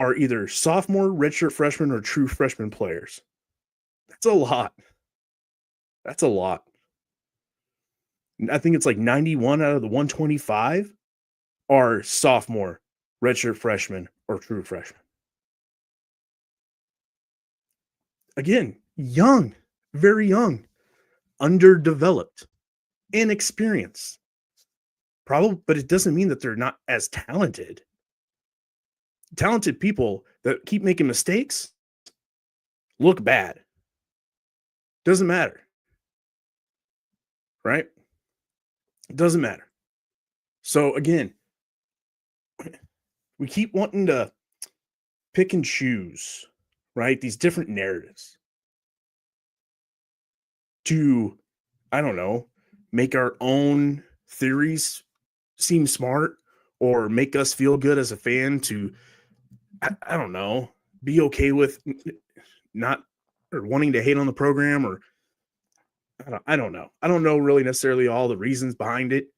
are either sophomore, redshirt freshmen, or true freshman players. That's a lot. That's a lot. I think it's like 91 out of the 125 are sophomore, redshirt freshmen, or true freshmen. Again, young, very young, underdeveloped, inexperienced. Probably, but it doesn't mean that they're not as talented. Talented people that keep making mistakes look bad. Doesn't matter. Right? It doesn't matter. So again, we keep wanting to pick and choose, right? These different narratives to, I don't know, make our own theories seem smart or make us feel good as a fan to, I don't know, be okay with not or wanting to hate on the program, or I don't know. I don't know really necessarily all the reasons behind it,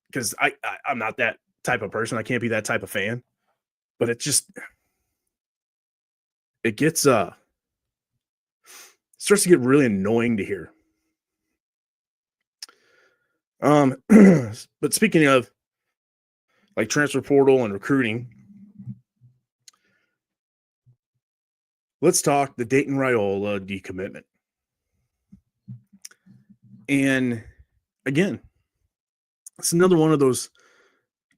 because I'm not that type of person. I can't be that type of fan. But it gets starts to get really annoying to hear. But speaking of like transfer portal and recruiting, let's talk the Dayton Raiola decommitment. And again, it's another one of those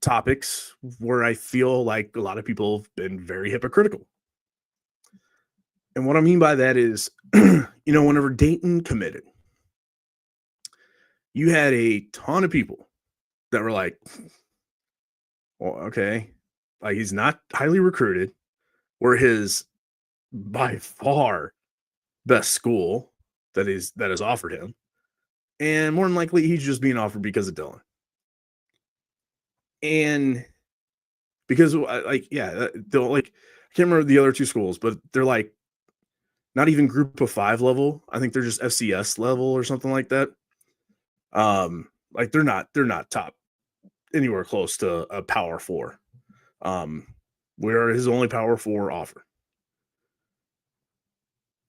topics where I feel like a lot of people have been very hypocritical. And what I mean by that is, whenever Dayton committed, you had a ton of people that were like, well, okay, like he's not highly recruited. We're his by far best school that is offered him. And more than likely, he's just being offered because of Dylan. And because, they'll like, I can't remember the other 2 schools, but they're like not even group of 5 level. I think they're just FCS level or something like that. Like they're not top anywhere close to a power 4. We're his only power 4 offer.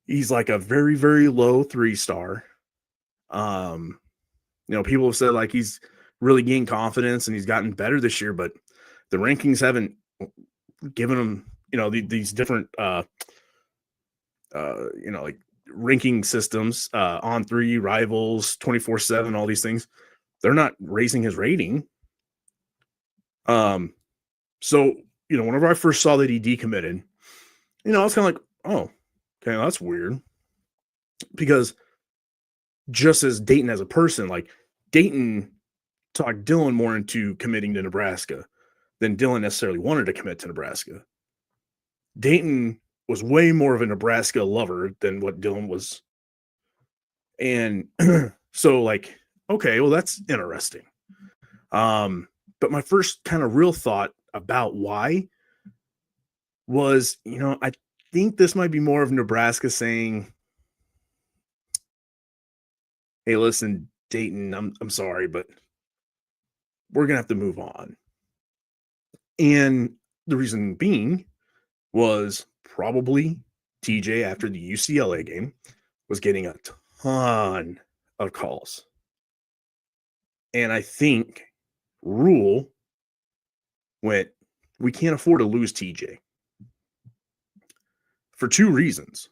He's like a very, very low 3-star. People have said like he's really gained confidence and he's gotten better this year, but the rankings haven't given him, these different, like ranking systems, on 3 rivals, 24/7, all these things. They're not raising his rating. So, whenever I first saw that he decommitted, I was kind of like, oh, okay, that's weird. Because just as Dayton as a person, like Dayton talked Dylan more into committing to Nebraska. than Dylan necessarily wanted to commit to Nebraska. Dayton was way more of a Nebraska lover than what Dylan was. And so, like, okay, well, that's interesting. But my first kind of real thought about why was, I think this might be more of Nebraska saying, hey, listen, Dayton, I'm sorry, but we're gonna have to move on. And the reason being was probably TJ after the UCLA game was getting a ton of calls. And I think Rule went, we can't afford to lose TJ for two reasons.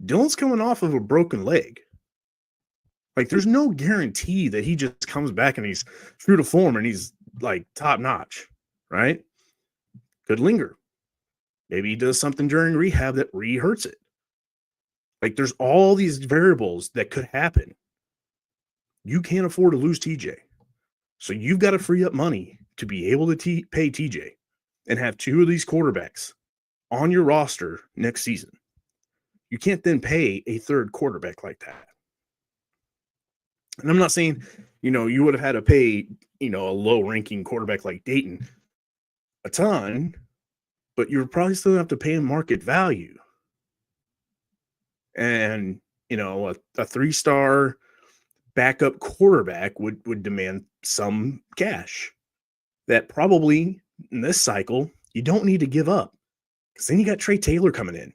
Dylan's coming off of a broken leg. Like, there's no guarantee that he just comes back and he's true to form and he's like top notch, right? Could linger. Maybe he does something during rehab that re-hurts it. Like, there's all these variables that could happen. You can't afford to lose TJ. So you've got to free up money to be able to pay TJ and have two of these quarterbacks on your roster next season. You can't then pay a third quarterback like that. And I'm not saying, you would have had to pay, a low-ranking quarterback like Dayton a ton, but you're probably still have to pay him market value. And, a three-star backup quarterback would demand some cash that probably in this cycle you don't need to give up, because then you got Trey Taylor coming in,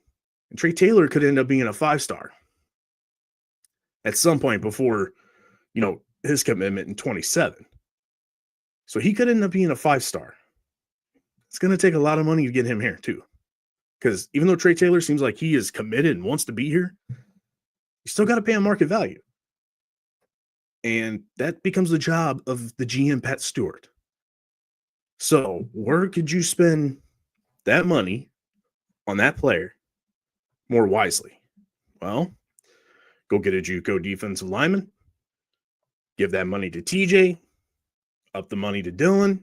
and Trey Taylor could end up being a 5-star at some point before, his commitment in 27. So he could end up being a 5-star. It's going to take a lot of money to get him here too, because even though Trey Taylor seems like he is committed and wants to be here, you still got to pay him market value. And that becomes the job of the GM, Pat Stewart. So where could you spend that money on that player more wisely? Well, go get a JUCO defensive lineman, give that money to TJ, up the money to Dylan,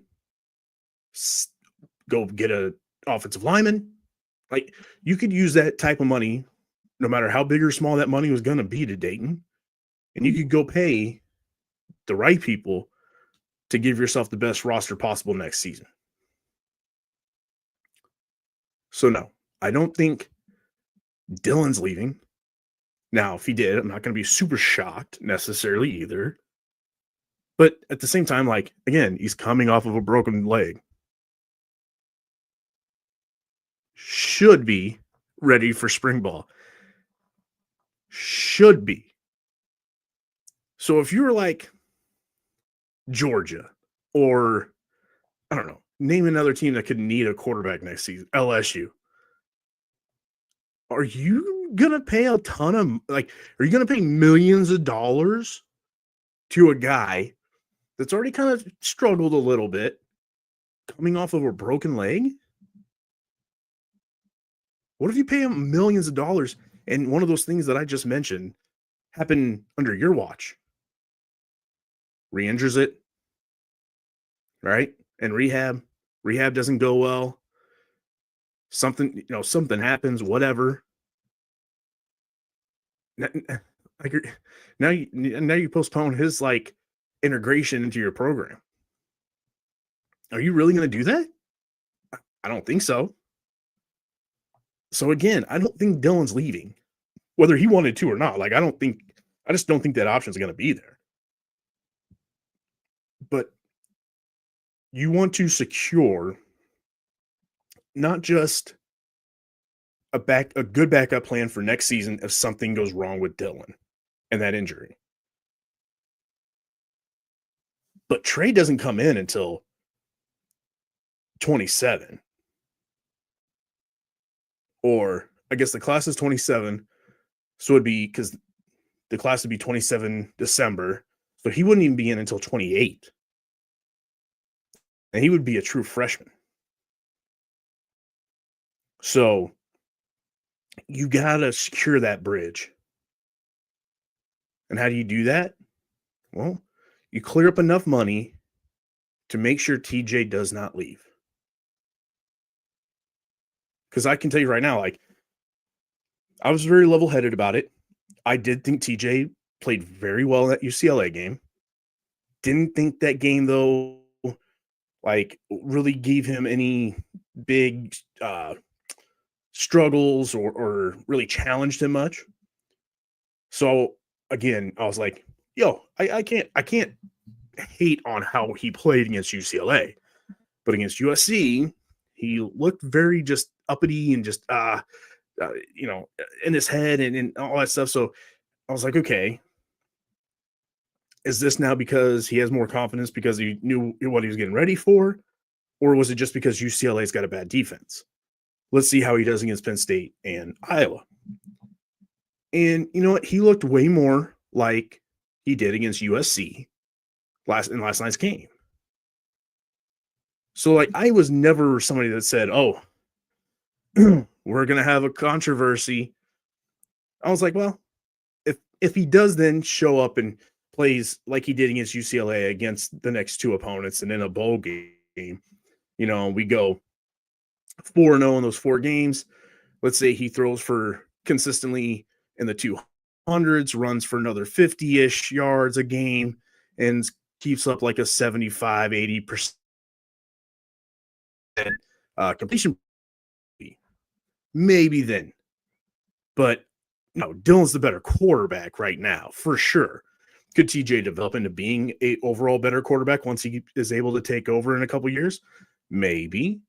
go get a offensive lineman. Like, you could use that type of money, no matter how big or small that money was going to be to Dayton, and you could go pay the right people to give yourself the best roster possible next season. So no, I don't think Dylan's leaving. Now, if he did, I'm not going to be super shocked necessarily either. But at the same time, like, again, he's coming off of a broken leg. Should be ready for spring ball. Should be. So if you were like Georgia or, I don't know, name another team that could need a quarterback next season, LSU, are you going to pay a ton of, are you going to pay millions of dollars to a guy that's already kind of struggled a little bit coming off of a broken leg? What if you pay him millions of dollars and one of those things that I just mentioned happen under your watch? Re-injures it, right? And rehab doesn't go well. Something happens, whatever. Now you postpone his integration into your program. Are you really going to do that? I don't think so. So again, I don't think Dylan's leaving, whether he wanted to or not. I just don't think that option is going to be there. But you want to secure not just a good backup plan for next season if something goes wrong with Dylan and that injury. But Trey doesn't come in until 27. Or I guess the class is 27. So it'd be, because the class would be 27 December. So he wouldn't even be in until 28. And he would be a true freshman. So you got to secure that bridge. And how do you do that? Well, you clear up enough money to make sure TJ does not leave. Because I can tell you right now, like, I was very level headed about it. I did think TJ played very well in that UCLA game. Didn't think that game, though, like, really gave him any big struggles or really challenged him much. So again, I was like, yo, I can't hate on how he played against UCLA, but against USC, he looked very just uppity and just in his head and all that stuff. So I was like, okay, is this now because he has more confidence because he knew what he was getting ready for? Or was it just because UCLA's got a bad defense? Let's see how he does against Penn State and Iowa. And you know what? He looked way more like he did against USC in last night's game. So, like, I was never somebody that said, oh, we're going to have a controversy. I was like, well, if he does then show up and plays like he did against UCLA against the next two opponents and in a bowl game, we go 4-0 in those 4 games. Let's say he throws for consistently in the 200s, runs for another 50-ish yards a game, and keeps up like a 75, 80% completion. Maybe then. But no, Dylan's the better quarterback right now, for sure. Could TJ develop into being a overall better quarterback once he is able to take over in a couple years? Maybe.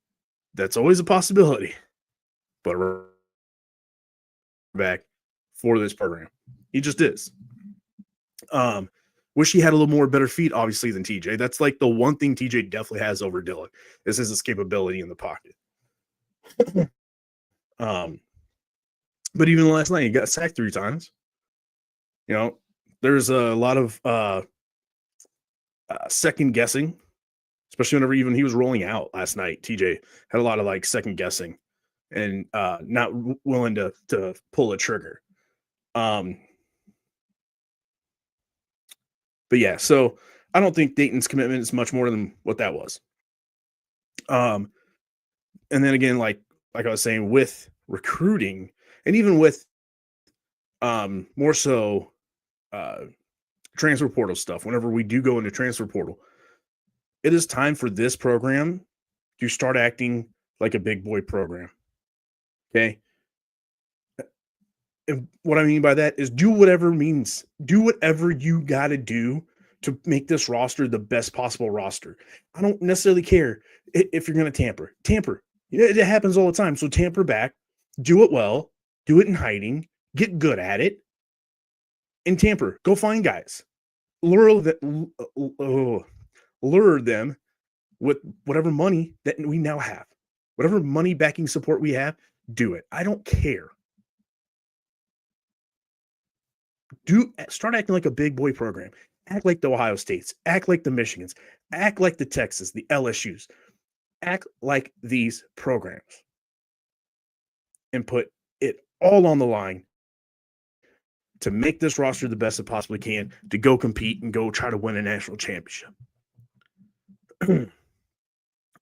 That's always a possibility. But back for this program. He just is. Wish he had a little more better feet, obviously, than TJ. That's like the one thing TJ definitely has over Dylan is his escapability in the pocket. But even last night, he got sacked 3 times. There's a lot of second guessing, especially whenever even he was rolling out last night. TJ had a lot of like second guessing and not willing to pull a trigger. But yeah, so I don't think Dayton's commitment is much more than what that was. And then again, like I was saying, with recruiting and even with more so transfer portal stuff, whenever we do go into transfer portal, it is time for this program to start acting like a big boy program. Okay. And what I mean by that is do whatever you got to do to make this roster the best possible roster. I don't necessarily care if you're going to tamper. It happens all the time. So tamper back, do it well, do it in hiding, get good at it, and tamper. Go find guys. Lure them with whatever money that we now have. Whatever money backing support we have, do it. I don't care. Start acting like a big boy program. Act like the Ohio States. Act like the Michigans. Act like the Texas, the LSUs. Act like these programs. And put it all on the line to make this roster the best it possibly can, to go compete and go try to win a national championship.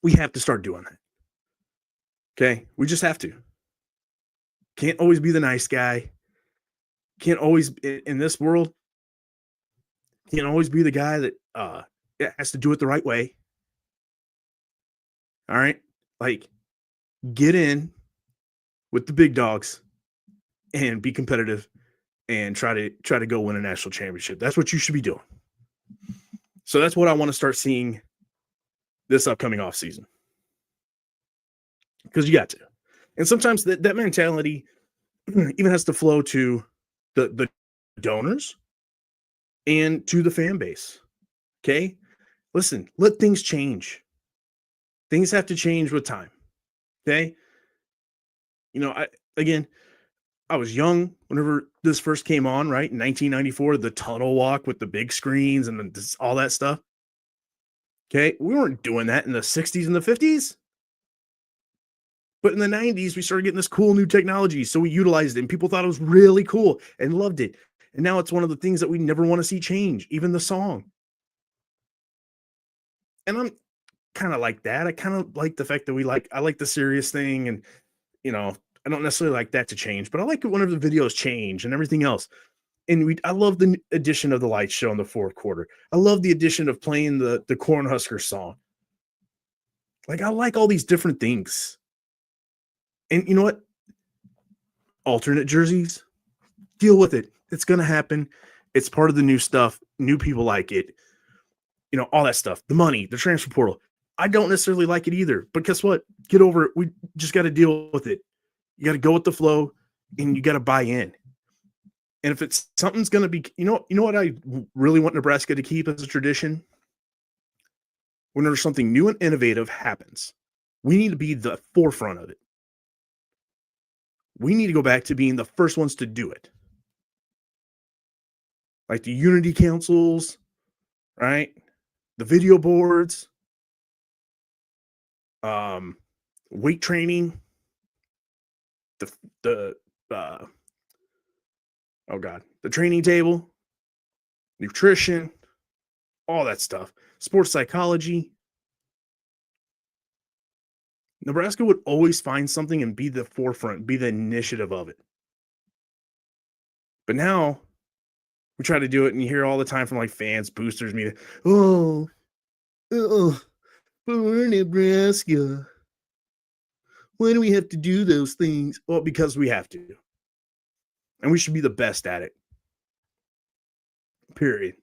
We have to start doing that. Okay? We just have to. Can't always be the nice guy. Can't always, in this world, can't always be the guy that has to do it the right way. All right? Like, get in with the big dogs and be competitive and try to go win a national championship. That's what you should be doing. So that's what I want to start seeing this upcoming offseason. Because you got to. And sometimes that mentality even has to flow to the donors and to the fan base. Okay? Listen, let things change. Things have to change with time. Okay? I was young whenever this first came on, right? In 1994, the tunnel walk with the big screens and all that stuff. Okay? We weren't doing that in the 60s and the 50s. But in the 90s, we started getting this cool new technology. So we utilized it and people thought it was really cool and loved it. And now it's one of the things that we never want to see change, even the song. And kind of like that. I kind of like the fact that I like the serious thing, and you know, I don't necessarily like that to change, but I like it whenever the videos change and everything else. And I love the addition of the light show in the fourth quarter. I love the addition of playing the Cornhusker song. Like, I like all these different things. And you know what? Alternate jerseys, deal with it. It's gonna happen. It's part of the new stuff. New people like it. You know, all that stuff. The money, the transfer portal. I don't necessarily like it either. But guess what? Get over it. We just got to deal with it. You got to go with the flow, and you got to buy in. And if it's something's going to be, you know what I really want Nebraska to keep as a tradition? Whenever something new and innovative happens, we need to be the forefront of it. We need to go back to being the first ones to do it. Like the Unity Councils, right? The video boards, weight training, the the training table, nutrition, all that stuff, sports psychology. Nebraska would always find something and be the forefront, be the initiative of it. But now we try to do it, and you hear all the time from like fans, boosters, media. Oh, but we're Nebraska. Why do we have to do those things? Well, because we have to. And we should be the best at it. Period.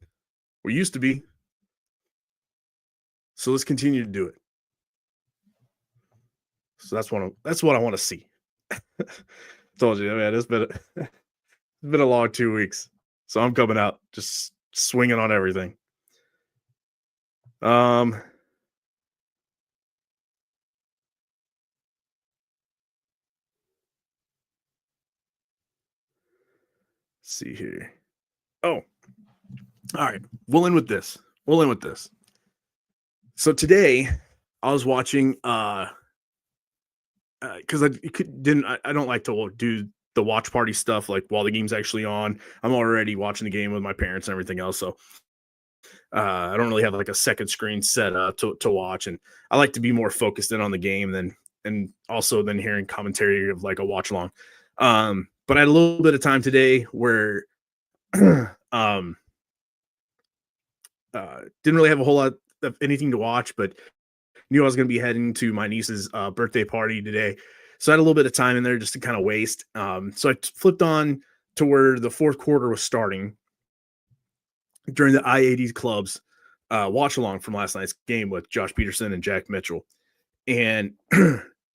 We used to be. So let's continue to do it. So that's what I want to see. Told you, man, it's been a long 2 weeks. So I'm coming out just swinging on everything. See here. Oh, all right. We'll end with this. So today I was watching because I don't like to do the watch party stuff like while the game's actually on. I'm already watching the game with my parents and everything else, so I don't really have like a second screen set up to watch, and I like to be more focused in on the game and also then hearing commentary of like a watch along. But I had a little bit of time today where didn't really have a whole lot of anything to watch, but knew I was going to be heading to my niece's birthday party today. So I had a little bit of time in there just to kind of waste. So I flipped on to where the fourth quarter was starting during the I-80 Club's watch along from last night's game with Josh Peterson and Jack Mitchell. And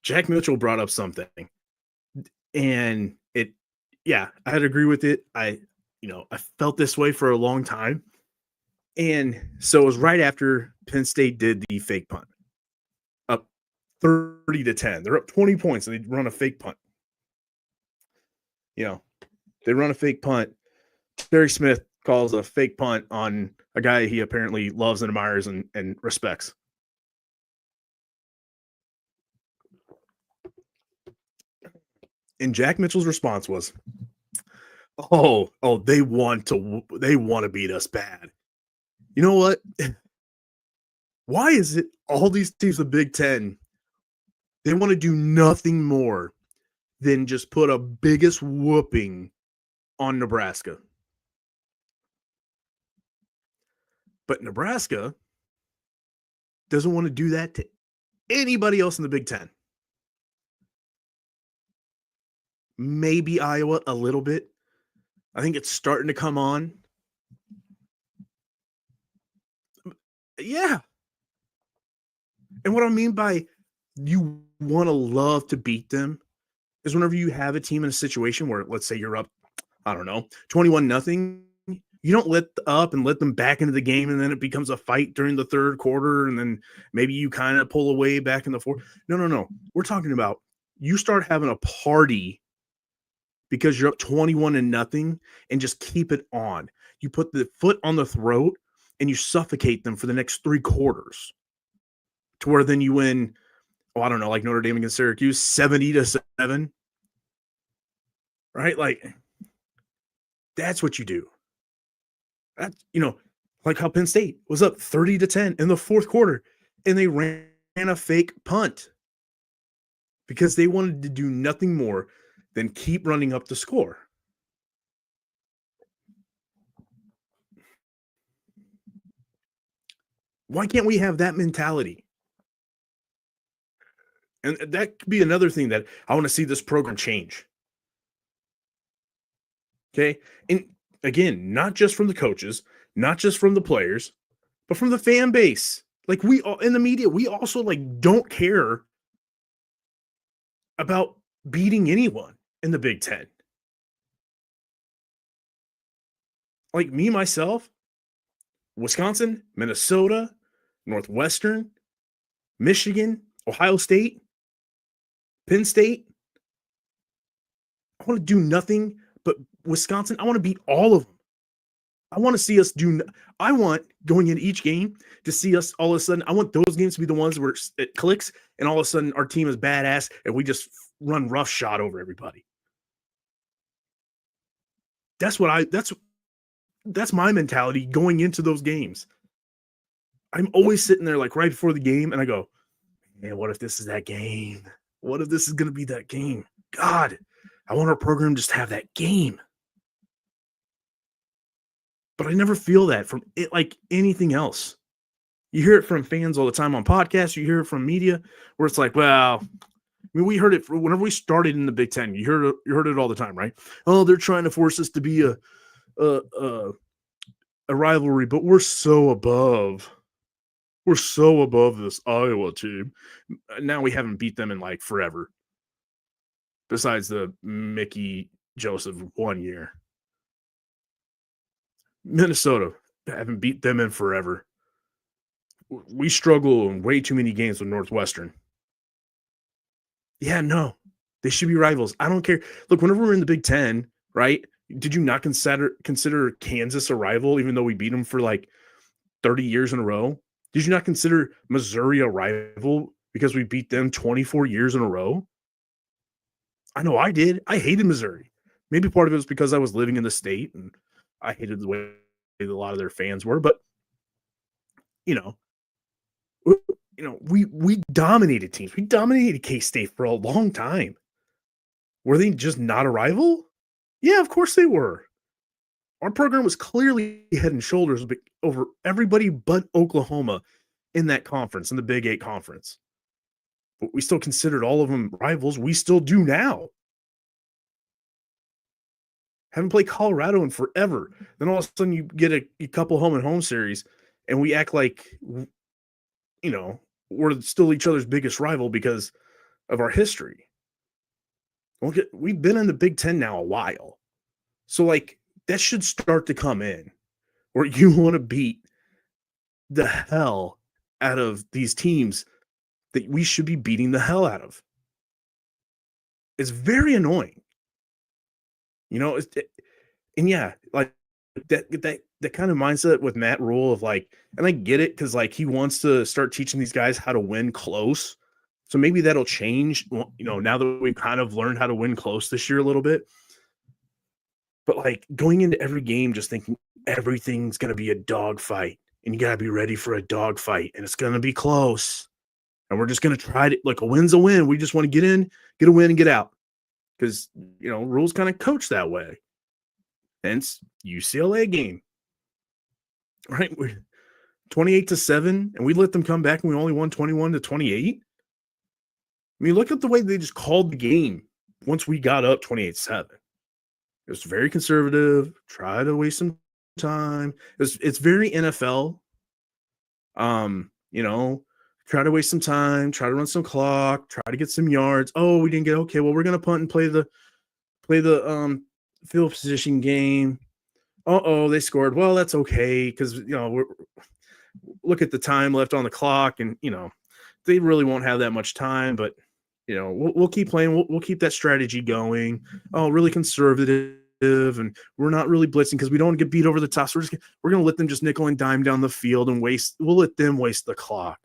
Jack Mitchell brought up something. And I had to agree with it. I felt this way for a long time. And so it was right after Penn State did the fake punt. Up 30-10. They're up 20 points and they run a fake punt. They run a fake punt. Terry Smith calls a fake punt on a guy he apparently loves and admires and respects. And Jack Mitchell's response was, "Oh, they want to beat us bad. You know what? Why is it all these teams of Big Ten, they want to do nothing more than just put a biggest whooping on Nebraska? But Nebraska doesn't want to do that to anybody else in the Big Ten. Maybe Iowa a little bit. I think it's starting to come on. Yeah. And what I mean by you want to love to beat them is whenever you have a team in a situation where, let's say you're up, I don't know, 21-0, you don't let up and let them back into the game, and then it becomes a fight during the third quarter, and then maybe you kind of pull away back in the fourth. No. We're talking about you start having a party because you're up 21-0 and just keep it on. You put the foot on the throat and you suffocate them for the next 3 quarters to where then you win, I don't know, like Notre Dame against Syracuse, 70-7. Right? Like, that's what you do. That's, like how Penn State was up 30-10 in the fourth quarter and they ran a fake punt because they wanted to do nothing more than keep running up the score. Why can't we have that mentality? And that could be another thing that I want to see this program change. Okay. And again, not just from the coaches, not just from the players, but from the fan base. Like we all in the media, we also like don't care about beating anyone in the Big Ten. Like me, myself, Wisconsin, Minnesota, Northwestern, Michigan, Ohio State, Penn State. I want to do nothing but Wisconsin. I want to beat all of them. I want to see us do. I want going into each game to see us all of a sudden. I want those games to be the ones where it clicks and all of a sudden our team is badass and we just run roughshod over everybody. That's what that's my mentality going into those games. I'm always sitting there like right before the game and I go, man, what if this is that game? What if this is going to be that game? God, I want our program just to have that game. But I never feel that from it like anything else. You hear it from fans all the time on podcasts. You hear it from media where it's like, well, I mean, we heard it whenever we started in the Big Ten. You heard it all the time, right? Oh, they're trying to force us to be a rivalry, but we're so above. We're so above this Iowa team. Now we haven't beat them in like forever. Besides the Mickey Joseph 1 year. Minnesota, haven't beat them in forever. We struggle in way too many games with Northwestern. Yeah, no. They should be rivals. I don't care. Look, whenever we're in the Big Ten, right? Did you not consider Kansas a rival, even though we beat them for like 30 years in a row? Did you not consider Missouri a rival because we beat them 24 years in a row? I know I did. I hated Missouri. Maybe part of it was because I was living in the state and I hated the way a lot of their fans were, but you know, we dominated teams. We dominated K-State for a long time. Were they just not a rival? Yeah, of course they were. Our program was clearly head and shoulders over everybody but Oklahoma in that conference, in the Big 8 conference. But we still considered all of them rivals. We still do now. Haven't played Colorado in forever. Then all of a sudden you get a couple home and home series and we act like, we're still each other's biggest rival because of our history. We've been in the Big Ten now a while. So, like, that should start to come in where you want to beat the hell out of these teams that we should be beating the hell out of. It's very annoying. And yeah, like that kind of mindset with Matt Rule of like, and I get it because like he wants to start teaching these guys how to win close. So maybe that'll change, now that we've kind of learned how to win close this year a little bit. But like going into every game, just thinking everything's going to be a dogfight and you got to be ready for a dogfight and it's going to be close. And we're just going to try to, like, a win's a win. We just want to get in, get a win and get out. Because, Rules kind of coach that way. Hence UCLA game. Right? We're 28-7, and we let them come back and we only won 21-28. I mean, look at the way they just called the game once we got up 28-7. It was very conservative, try to waste some time. It's very NFL. Try to waste some time, try to run some clock, try to get some yards. Oh, we didn't get okay. Well, we're gonna punt and play the field position game. They scored. Well, that's okay because look at the time left on the clock, and they really won't have that much time. But we'll keep playing. We'll keep that strategy going. Oh, really conservative, and we're not really blitzing because we don't want to get beat over the top. So we're gonna let them just nickel and dime down the field and waste. We'll let them waste the clock.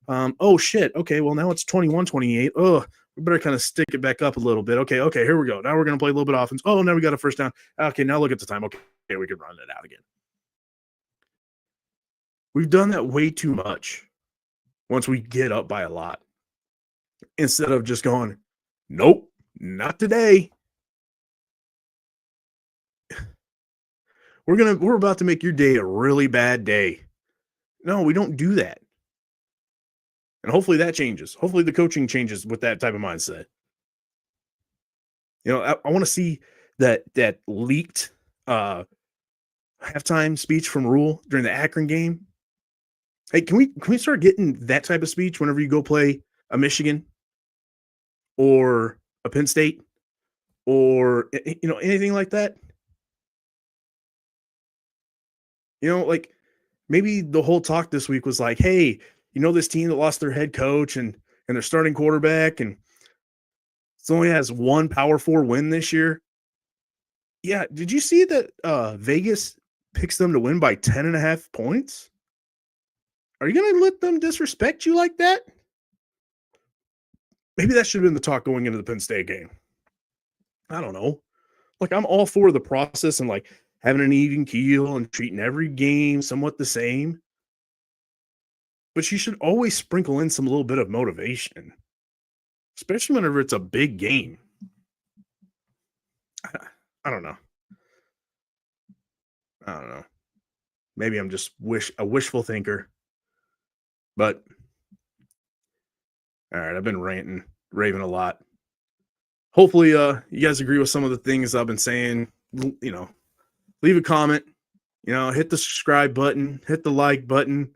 Oh shit. Okay, well now it's 21-28. Oh, we better kind of stick it back up a little bit. Okay, here we go. Now we're gonna play a little bit of offense. Oh, now we got a first down. Okay, now look at the time. Okay, we can run it out again. We've done that way too much. once we get up by a lot, instead of just going, nope, not today. We're about to make your day a really bad day. No, we don't do that. And hopefully that changes. Hopefully the coaching changes with that type of mindset. I want to see that leaked halftime speech from Rule during the Akron game. Hey, can we start getting that type of speech whenever you go play a Michigan or a Penn State or anything like that? Like maybe the whole talk this week was like, hey, this team that lost their head coach and their starting quarterback and it only has one Power 4 win this year. Yeah, did you see that Vegas picks them to win by 10.5 points? Are you going to let them disrespect you like that? Maybe that should have been the talk going into the Penn State game. I don't know. Like, I'm all for the process and like having an even keel and treating every game somewhat the same. But you should always sprinkle in some little bit of motivation, especially whenever it's a big game. I don't know. I don't know. Maybe I'm just a wishful thinker. But all right, I've been raving a lot. Hopefully, you guys agree with some of the things I've been saying. Leave a comment. Hit the subscribe button, hit the like button.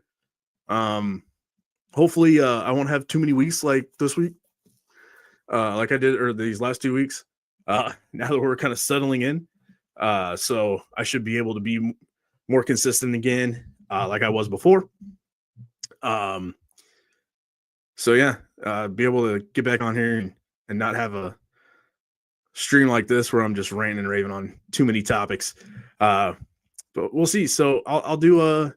Hopefully, I won't have too many weeks like this week, like I did or these last 2 weeks. Now that we're kind of settling in, so I should be able to be more consistent again, like I was before. So yeah, be able to get back on here and not have a stream like this where I'm just ranting and raving on too many topics. But we'll see. So I'll do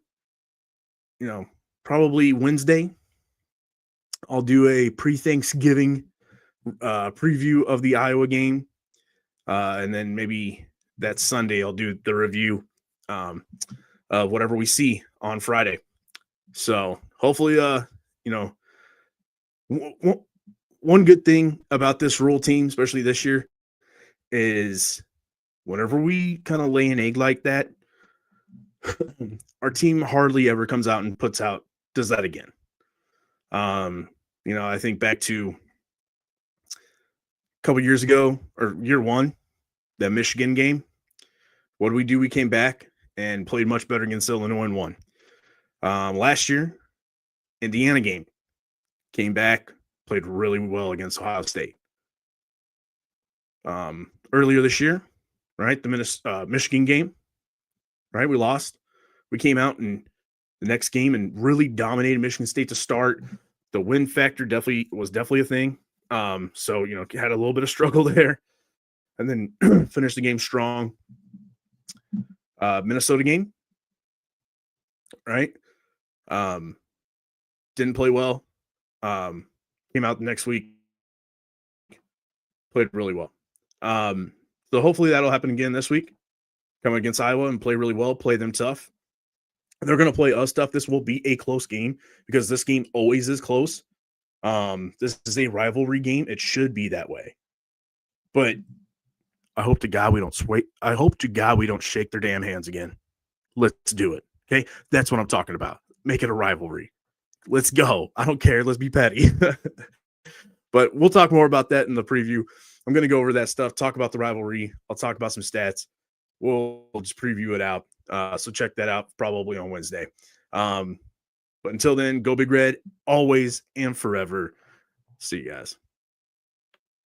probably Wednesday. I'll do a pre-Thanksgiving preview of the Iowa game. And then maybe that Sunday I'll do the review of whatever we see on Friday. So hopefully, one good thing about this Rule team, especially this year, is whenever we kind of lay an egg like that, our team hardly ever comes out and does that again. I think back to a couple years ago or year one, that Michigan game. What did we do? We came back and played much better against Illinois and won. Last year, Indiana game, came back, played really well against Ohio State. Earlier this year, right, the Michigan game, right, we lost. We came out in the next game and really dominated Michigan State to start. The win factor was definitely a thing. So, had a little bit of struggle there and then finished the game strong. Minnesota game, right? Didn't play well. Came out the next week, played really well. So hopefully that'll happen again this week. Come against Iowa and play really well, play them tough. They're going to play us tough. This will be a close game because this game always is close. This is a rivalry game. It should be that way. But I hope to God we don't sway. I hope to God we don't shake their damn hands again. Let's do it. Okay? That's what I'm talking about. Make it a rivalry. Let's go. I don't care. Let's be petty. But we'll talk more about that in the preview. I'm going to go over that stuff, talk about the rivalry. I'll talk about some stats. We'll just preview it out. So check that out probably on Wednesday. But until then, go Big Red, always and forever. See you guys.